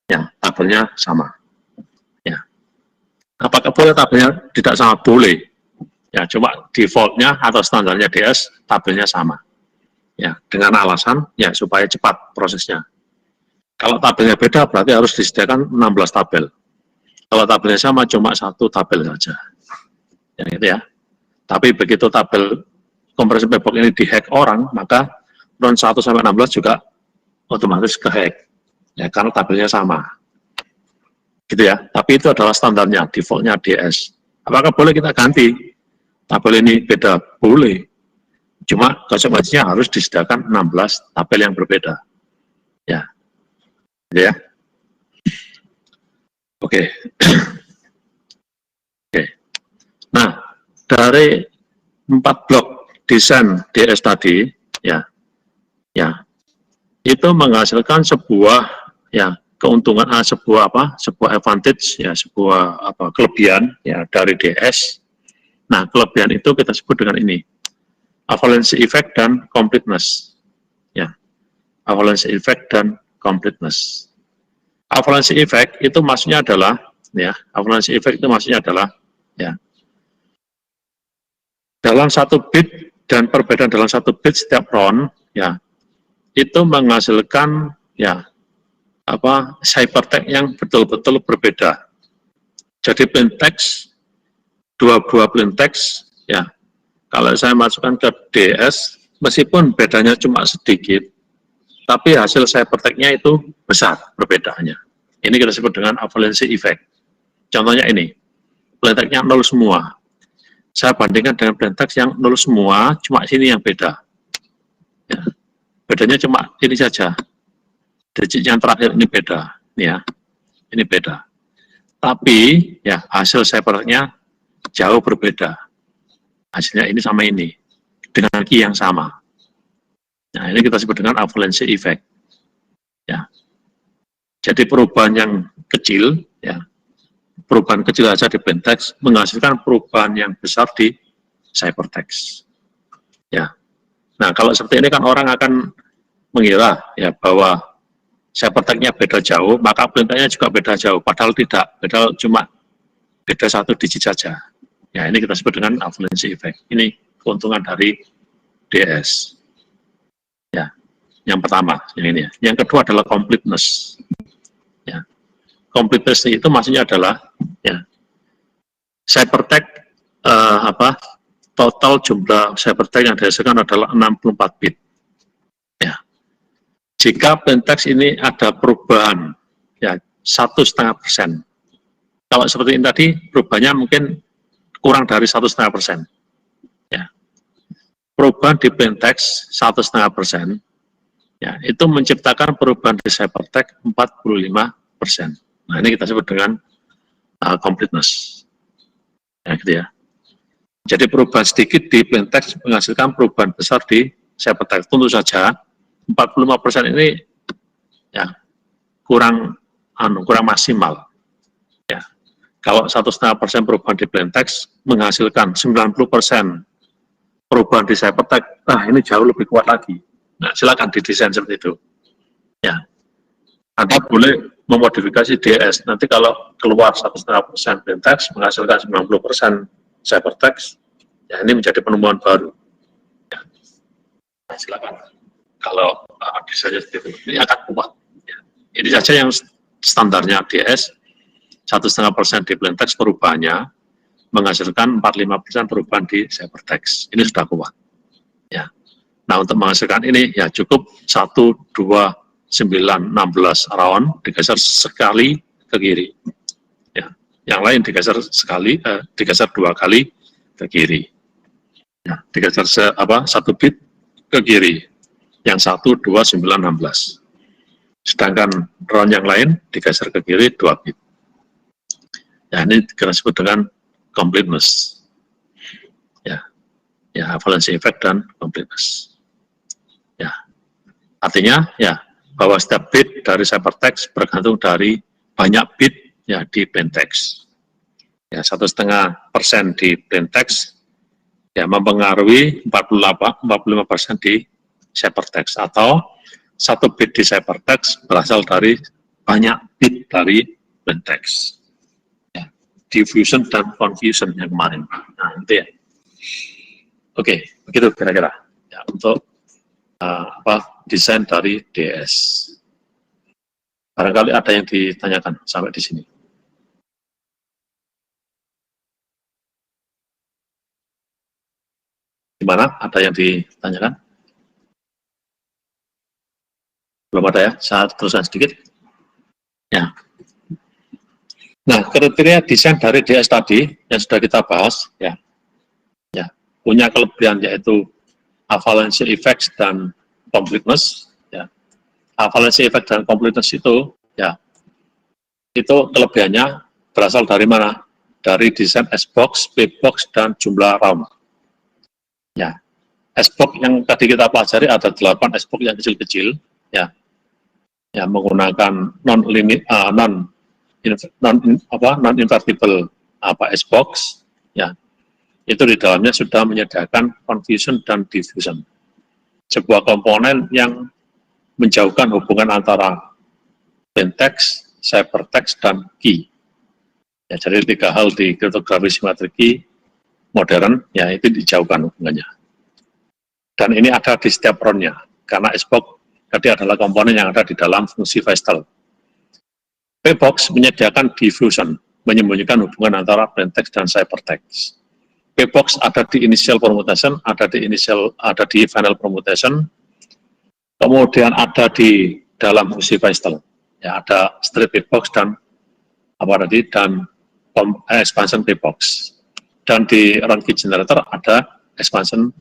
A: Ya, tabelnya sama. Ya. Apakah boleh tabelnya tidak sama? Boleh. Ya, coba defaultnya atau standarnya DS tabelnya sama. Ya, dengan alasan, ya, supaya cepat prosesnya. Kalau tabelnya beda berarti harus disediakan 16 tabel. Kalau tabelnya sama cuma 1 tabel saja. Ya, gitu ya. Tapi begitu tabel compression pbox ini dihack orang, maka round 1 sampai 16 juga otomatis kehack. Ya, karena tabelnya sama. Gitu ya. Tapi itu adalah standarnya, defaultnya DS. Apakah boleh kita ganti? Tabel ini beda? Boleh. Cuma konsekuensinya harus disediakan 16 tabel yang berbeda. Ya. Gitu ya. Oke. Oke. Nah, dari 4 blok desain DS tadi, ya, itu menghasilkan sebuah, ya, keuntungan, sebuah advantage, ya, sebuah kelebihan, ya, dari DS. Nah, kelebihan itu kita sebut dengan ini, avalanche effect dan completeness. Ya, avalanche effect dan completeness. Avalanche effect itu maksudnya adalah, ya, avalanche effect itu maksudnya adalah, ya, dalam 1 bit dan perbedaan dalam 1 bit setiap round, ya, itu menghasilkan, ya, ciphertext yang betul-betul berbeda. Jadi plain text, 2 buah plain text, ya, kalau saya masukkan ke DS, meskipun bedanya cuma sedikit, tapi hasil ciphertext-nya itu besar perbedaannya. Ini kita sebut dengan avalanche effect. Contohnya ini, plain text-nya 0 semua. Saya bandingkan dengan plain text yang 0 semua, cuma sini yang beda. Ya, bedanya cuma ini saja. Digit yang terakhir ini beda, ya, ini beda. Tapi, ya, hasil ciphertext-nya jauh berbeda. Hasilnya ini sama ini, dengan key yang sama. Nah, ini kita sebut dengan avalanche effect. Ya. Jadi perubahan yang kecil, ya, perubahan kecil saja di plain text menghasilkan perubahan yang besar di ciphertext. Ya. Nah, kalau seperti ini kan orang akan mengira, ya, bahwa ciphertext-nya beda jauh, maka plain text-nya juga beda jauh. Padahal tidak, padahal cuma beda 1 digit saja. Ya, ini kita sebut dengan avalanche effect. Ini keuntungan dari DS. Ya, yang pertama, yang ini. Yang kedua adalah completeness. Ya, completeness itu maksudnya adalah, ya, ciphertext, total jumlah ciphertext yang dihasilkan adalah 64 bit. Ya, jika plain text ini ada perubahan, ya, 1,5%. Kalau seperti ini tadi, perubahannya mungkin kurang dari 1,5%. Ya. Perubahan di plain text 1,5%, ya, itu menciptakan perubahan di ciphertext 45 Nah, ini kita sebut dengan completeness. Ya, gitu ya. Jadi perubahan sedikit di plain text menghasilkan perubahan besar di ciphertext. Tentu saja 45% ini ya kurang maksimal. Ya. Kalau 1,5% perubahan di plain text menghasilkan 90% perubahan di ciphertext, ini jauh lebih kuat lagi. Nah, silakan didesain seperti itu. Ya, Anda boleh memodifikasi DS. Nanti kalau keluar 1,5% plain text menghasilkan 90% ciphertext, ya ini menjadi penemuan baru. Ya. Nah, silakan. Kalau desainnya seperti itu, ini akan kuat. Ya. Ini saja yang standarnya DS, 1,5% di plain text perubahannya menghasilkan 45% perubahan di ciphertext. Ini sudah kuat. Ya. Nah, untuk menghasilkan ini ya cukup 1, 2, 9, 16 round digeser sekali ke kiri. Ya. Yang lain digeser digeser 2 kali ke kiri. Ya, digeser 1 bit ke kiri. Yang 1, 2, 9, 16. Sedangkan round yang lain digeser ke kiri 2 bit. Ya, ini kita sebut dengan completeness. Ya, valency effect dan completeness. Ya, artinya ya bahwa setiap bit dari ciphertext bergantung dari banyak bit ya di plain text. Ya, 1,5% di plain text ya mempengaruhi 45% di ciphertext, atau 1 bit di ciphertext berasal dari banyak bit dari plain text. Ya, diffusion dan confusion yang kemarin. Nah, itu ya. Oke, begitu kira-kira ya untuk desain dari DS. Barangkali ada yang ditanyakan sampai di sini. Gimana? Ada yang ditanyakan? Belum ada ya? Saya teruskan sedikit. Ya. Nah, kriteria desain dari DS tadi yang sudah kita bahas, ya punya kelebihan yaitu valency effect dan completeness. Ya. Valency effect dan completeness itu, ya, itu kelebihannya berasal dari mana? Dari desain S-box, P-box, dan jumlah round. Ya, S-box yang tadi kita pelajari ada 8 S-box yang kecil-kecil, ya, menggunakan non-invertible S-box, ya, itu di dalamnya sudah menyediakan confusion dan diffusion, sebuah komponen yang menjauhkan hubungan antara plain text, ciphertext, dan key. Ya, jadi 3 hal di kriptografi simetrik key modern, ya itu dijauhkan hubungannya. Dan ini ada di setiap round-nya, karena S-box tadi adalah komponen yang ada di dalam fungsi Feistel. P-box menyediakan diffusion, menyembunyikan hubungan antara plain text dan ciphertext. P-box ada di initial permutation, ada di final permutation, kemudian ada di dalam fungsi Feistel. Ya, ada straight P-box dan expansion P-box. Dan di round key generator ada expansion,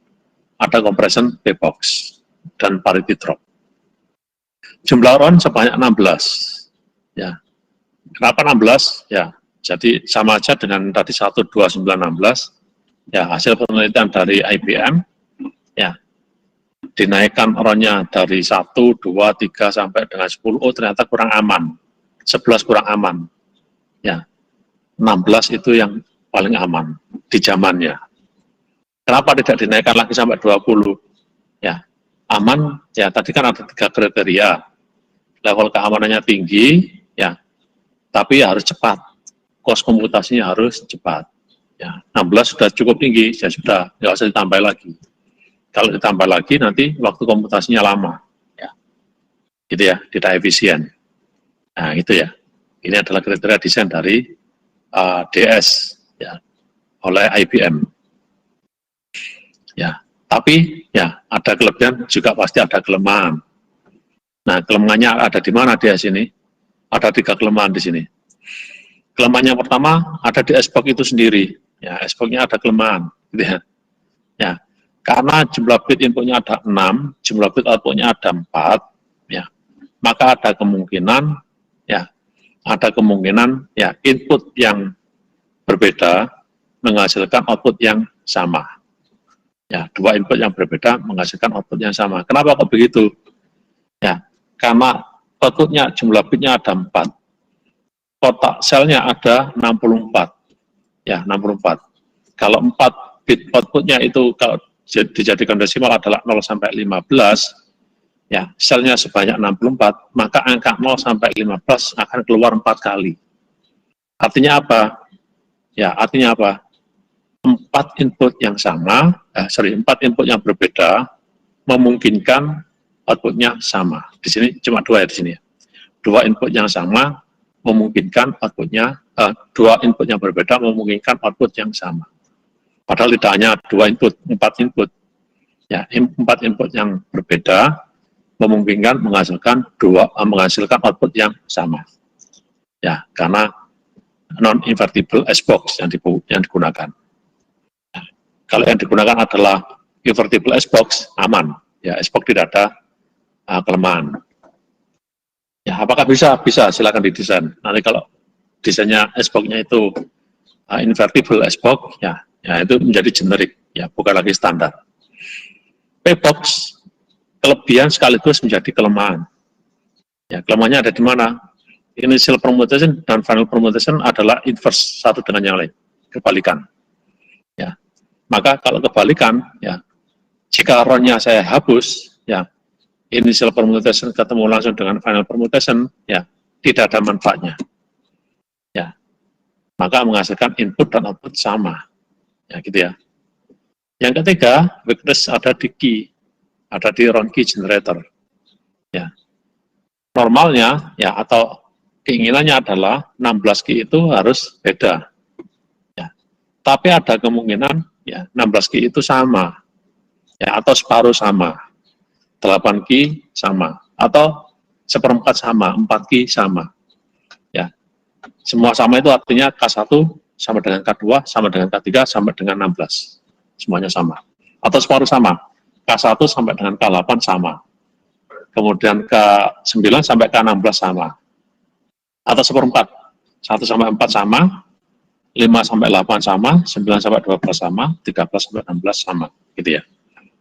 A: ada compression P-box dan parity drop. Jumlah round sebanyak 16. Ya. Kenapa 16? Ya, jadi sama aja dengan tadi 1, 2, 9, 16. Ya, hasil penelitian dari IBM, ya, dinaikkan roundnya dari 1, 2, 3 sampai dengan 10, ternyata kurang aman. 11 kurang aman. Ya, 16 itu yang paling aman di zamannya. Kenapa tidak dinaikkan lagi sampai 20? Ya, aman, ya tadi kan ada 3 kriteria. Level keamanannya tinggi, ya, tapi harus cepat. Kos komputasinya harus cepat. Ya, 16 sudah cukup tinggi, ya sudah, nggak usah ditambah lagi. Kalau ditambah lagi, nanti waktu komputasinya lama. Ya. Gitu ya, tidak efisien. Nah, itu ya. Ini adalah kriteria desain dari DS, ya, oleh IBM. Ya, tapi ya ada kelebihan, juga pasti ada kelemahan. Nah, kelemahannya ada di mana DS ini? Ada 3 kelemahan di sini. Kelemahan yang pertama ada di S-box itu sendiri. Ya, S-box-nya ada kelemahan, gitu ya. Ya, karena jumlah bit inputnya ada 6, jumlah bit outputnya ada 4, ya, maka ada kemungkinan, ya, ada kemungkinan ya input yang berbeda menghasilkan output yang sama. Ya, dua input yang berbeda menghasilkan output yang sama. Kenapa kok begitu? Ya, karena outputnya jumlah bitnya ada 4. Kotak selnya ada 64. Ya, 64. Kalau 4 bit outputnya itu kalau dijadikan desimal adalah 0 sampai 15, ya, selnya sebanyak 64, maka angka 0 sampai 15 akan keluar 4 kali. Artinya apa? Ya, artinya apa? 4 input yang sama, 4 input yang berbeda memungkinkan outputnya sama. Di sini cuma 2 ya di sini. 2 input yang sama memungkinkan outputnya, 2 input yang berbeda memungkinkan output yang sama. Padahal tidak hanya 2 input, 4 input. Ya, 4 input yang berbeda memungkinkan menghasilkan output yang sama. Ya, karena non-invertible S-box yang digunakan. Kalau yang digunakan adalah invertible S-box, aman. Ya, S-box tidak ada kelemahan. Ya, apakah bisa? Bisa, silakan didesain. Nanti kalau desainnya S-box-nya itu invertible S-box, ya itu menjadi generik, ya bukan lagi standar. P-box kelebihan sekaligus menjadi kelemahan. Ya, kelemahannya ada di mana? Initial permutation dan final permutation adalah inverse satu dengan yang lain, kebalikan. Ya, maka kalau kebalikan, ya jika RON-nya saya hapus, ya initial permutation ketemu langsung dengan final permutation, ya tidak ada manfaatnya. Ya, maka menghasilkan input dan output sama. Ya, gitu ya. Yang ketiga, weakness ada di key, ada di RON key generator. Ya, normalnya, ya atau keinginannya adalah 16 key itu harus beda. Ya, tapi ada kemungkinan, ya 16 key itu sama, ya atau separuh sama, 8 key sama, atau seperempat sama, 4 key sama. Ya, semua sama itu artinya K1 sama dengan K2, sama dengan K3, sama dengan 16. Semuanya sama. Atau separuh sama. K1 sampai dengan K8 sama. Kemudian K9 sampai K16 sama. Atau seperempat. 1 sampai 4 sama, 5 sampai 8 sama, 9 sampai 12 sama, 13 sampai 16 sama. Gitu ya.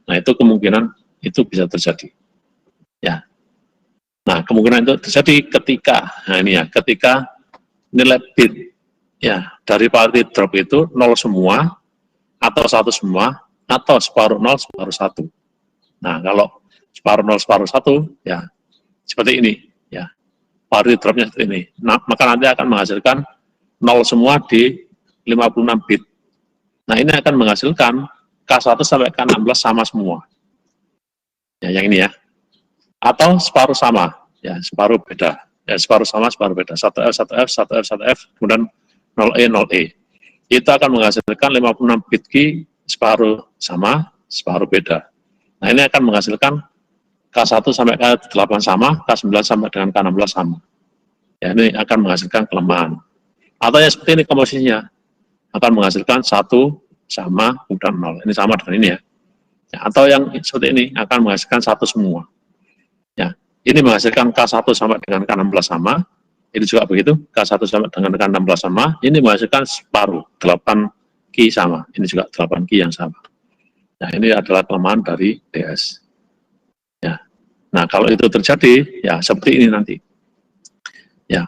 A: Nah, itu kemungkinan itu bisa terjadi. Ya. Nah, kemungkinan itu terjadi ketika, nah ini ya, ketika nilai bit ya dari parity drop itu 0 semua, atau 1 semua, atau separuh 0, separuh 1. Nah, kalau separuh 0, separuh 1, ya seperti ini, ya parity dropnya seperti ini. Nah, maka nanti akan menghasilkan 0 semua di 56 bit. Nah, ini akan menghasilkan K1 sampai K16 sama semua. Ya, yang ini ya. Atau separuh sama, ya separuh beda. Ya, separuh sama, separuh beda. 1F, 1F, 1F, 1F, kemudian 0E, 0E. Itu akan menghasilkan 56 bit key separuh sama, separuh beda. Nah, ini akan menghasilkan K1 sampai K8 sama, K9 sampai dengan K16 sama. Ya, ini akan menghasilkan kelemahan. Atau ya seperti ini komposisinya, akan menghasilkan 1 sama, kemudian 0. Ini sama dengan ini ya. Ya, atau yang seperti ini akan menghasilkan 1 semua. Ya, ini menghasilkan K1 sampai dengan K16 sama, ini juga begitu, K1 sampai dengan K16 sama, ini menghasilkan separuh, 8 key sama, ini juga 8 key yang sama. Nah, ini adalah kelemahan dari DS. Ya. Nah, kalau itu terjadi, ya seperti ini nanti. Ya,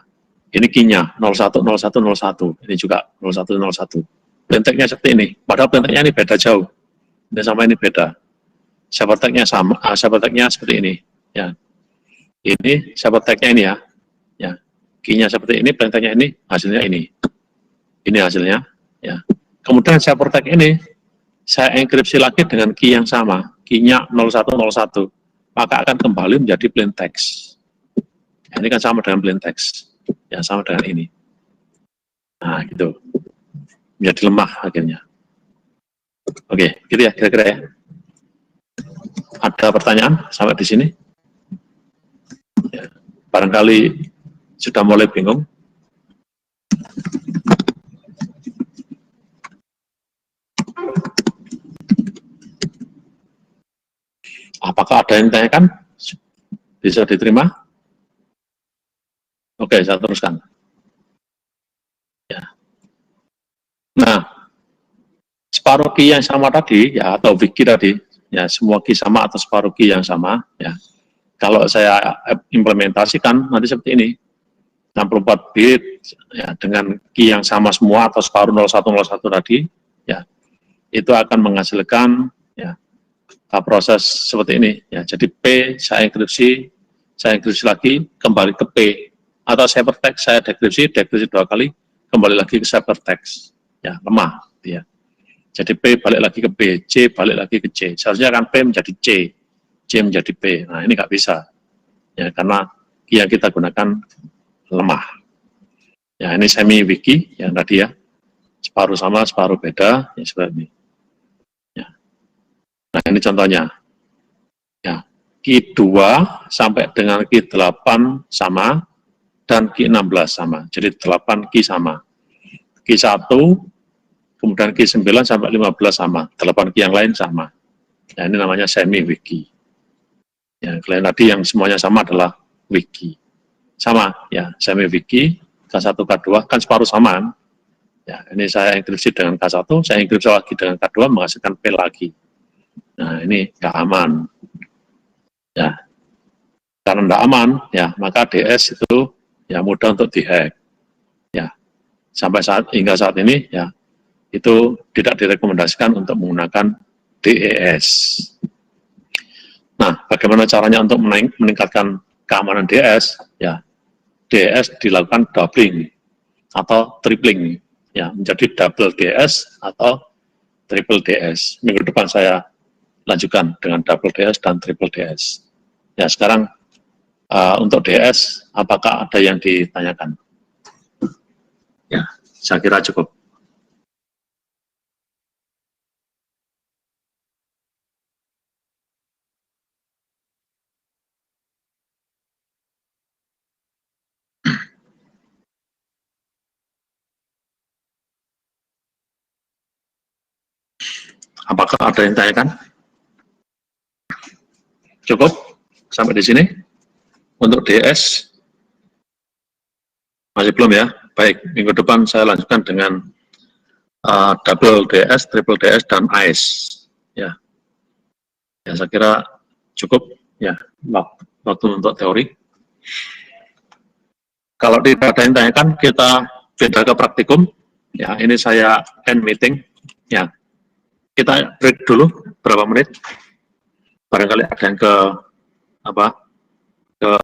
A: ini key-nya 01, 01, 01, ini juga 01, 01. Plenteknya seperti ini, padahal plenteknya ini beda jauh. Ini sama ini beda. Saberteknya sama, saberteknya seperti ini. Ya, ini saberteknya ini ya. Ya, key-nya seperti ini, plenteknya ini, hasilnya ini. Ini hasilnya. Ya. Kemudian sabertek ini saya enkripsi lagi dengan key yang sama, key-nya 0101, maka akan kembali menjadi plain text. Ya, ini kan sama dengan plain text. Ya, sama dengan ini. Nah, gitu. Menjadi lemah akhirnya. Oke, gitu ya kira-kira ya. Ada pertanyaan sampai di sini? Ya, barangkali sudah mulai bingung. Apakah ada yang ditanyakan? Bisa diterima? Oke, saya teruskan. Nah, separuh Q yang sama tadi, ya, atau Wiki tadi, ya, semua Q sama atau separuh Q yang sama, ya. Kalau saya implementasikan, nanti seperti ini, 64 bit, ya, dengan Q yang sama semua atau separuh 0101 tadi, ya, itu akan menghasilkan, ya, proses seperti ini, ya. Jadi P, saya enkripsi lagi, kembali ke P, atau ciphertext, saya dekripsi 2 kali, kembali lagi ke ciphertext, ya, lemah, ya. Jadi P balik lagi ke B, C balik lagi ke C. Seharusnya kan P menjadi C menjadi P. Nah, ini nggak bisa, ya, karena yang kita gunakan lemah. Ya, ini semi wiki yang tadi, ya, separuh sama, separuh beda, ya, seperti ini. Ya. Nah, ini contohnya. Ya, Q2 sampai dengan Q8 sama, dan Q16 sama. Jadi 8 Q sama. Q1, kemudian Q9 sampai 15 sama. 8 Q yang lain sama. Ya, ini namanya semi wiki. Ya, kalian tadi yang semuanya sama adalah wiki. Sama, ya, semi wiki, K1, K2, kan separuh samaan. Ya, ini saya enkripsi dengan K1, saya enkripsi lagi dengan K2, menghasilkan P lagi. Nah, ini nggak aman. Ya, karena nggak aman, ya, maka DS itu, ya, mudah untuk dihack. Ya, sampai hingga saat ini, ya, itu tidak direkomendasikan untuk menggunakan DES. Nah, bagaimana caranya untuk meningkatkan keamanan DS? Ya, DS dilakukan doubling atau tripling, ya, menjadi double DS atau triple DS. Minggu depan saya lanjutkan dengan double DS dan triple DS. Ya, sekarang untuk DS, apakah ada yang ditanyakan? Ya, saya kira cukup. Apakah ada yang ditanyakan? Cukup sampai di sini. Untuk DS masih belum, ya. Baik, minggu depan saya lanjutkan dengan double DS, triple DS, dan ICE. Ya, ya, saya kira cukup, ya, waktu untuk teori. Kalau tidak ada yang tanyakan, kita pindah ke praktikum. Ya, ini saya end meeting. Ya, kita break dulu berapa menit. Barangkali ada yang ke apa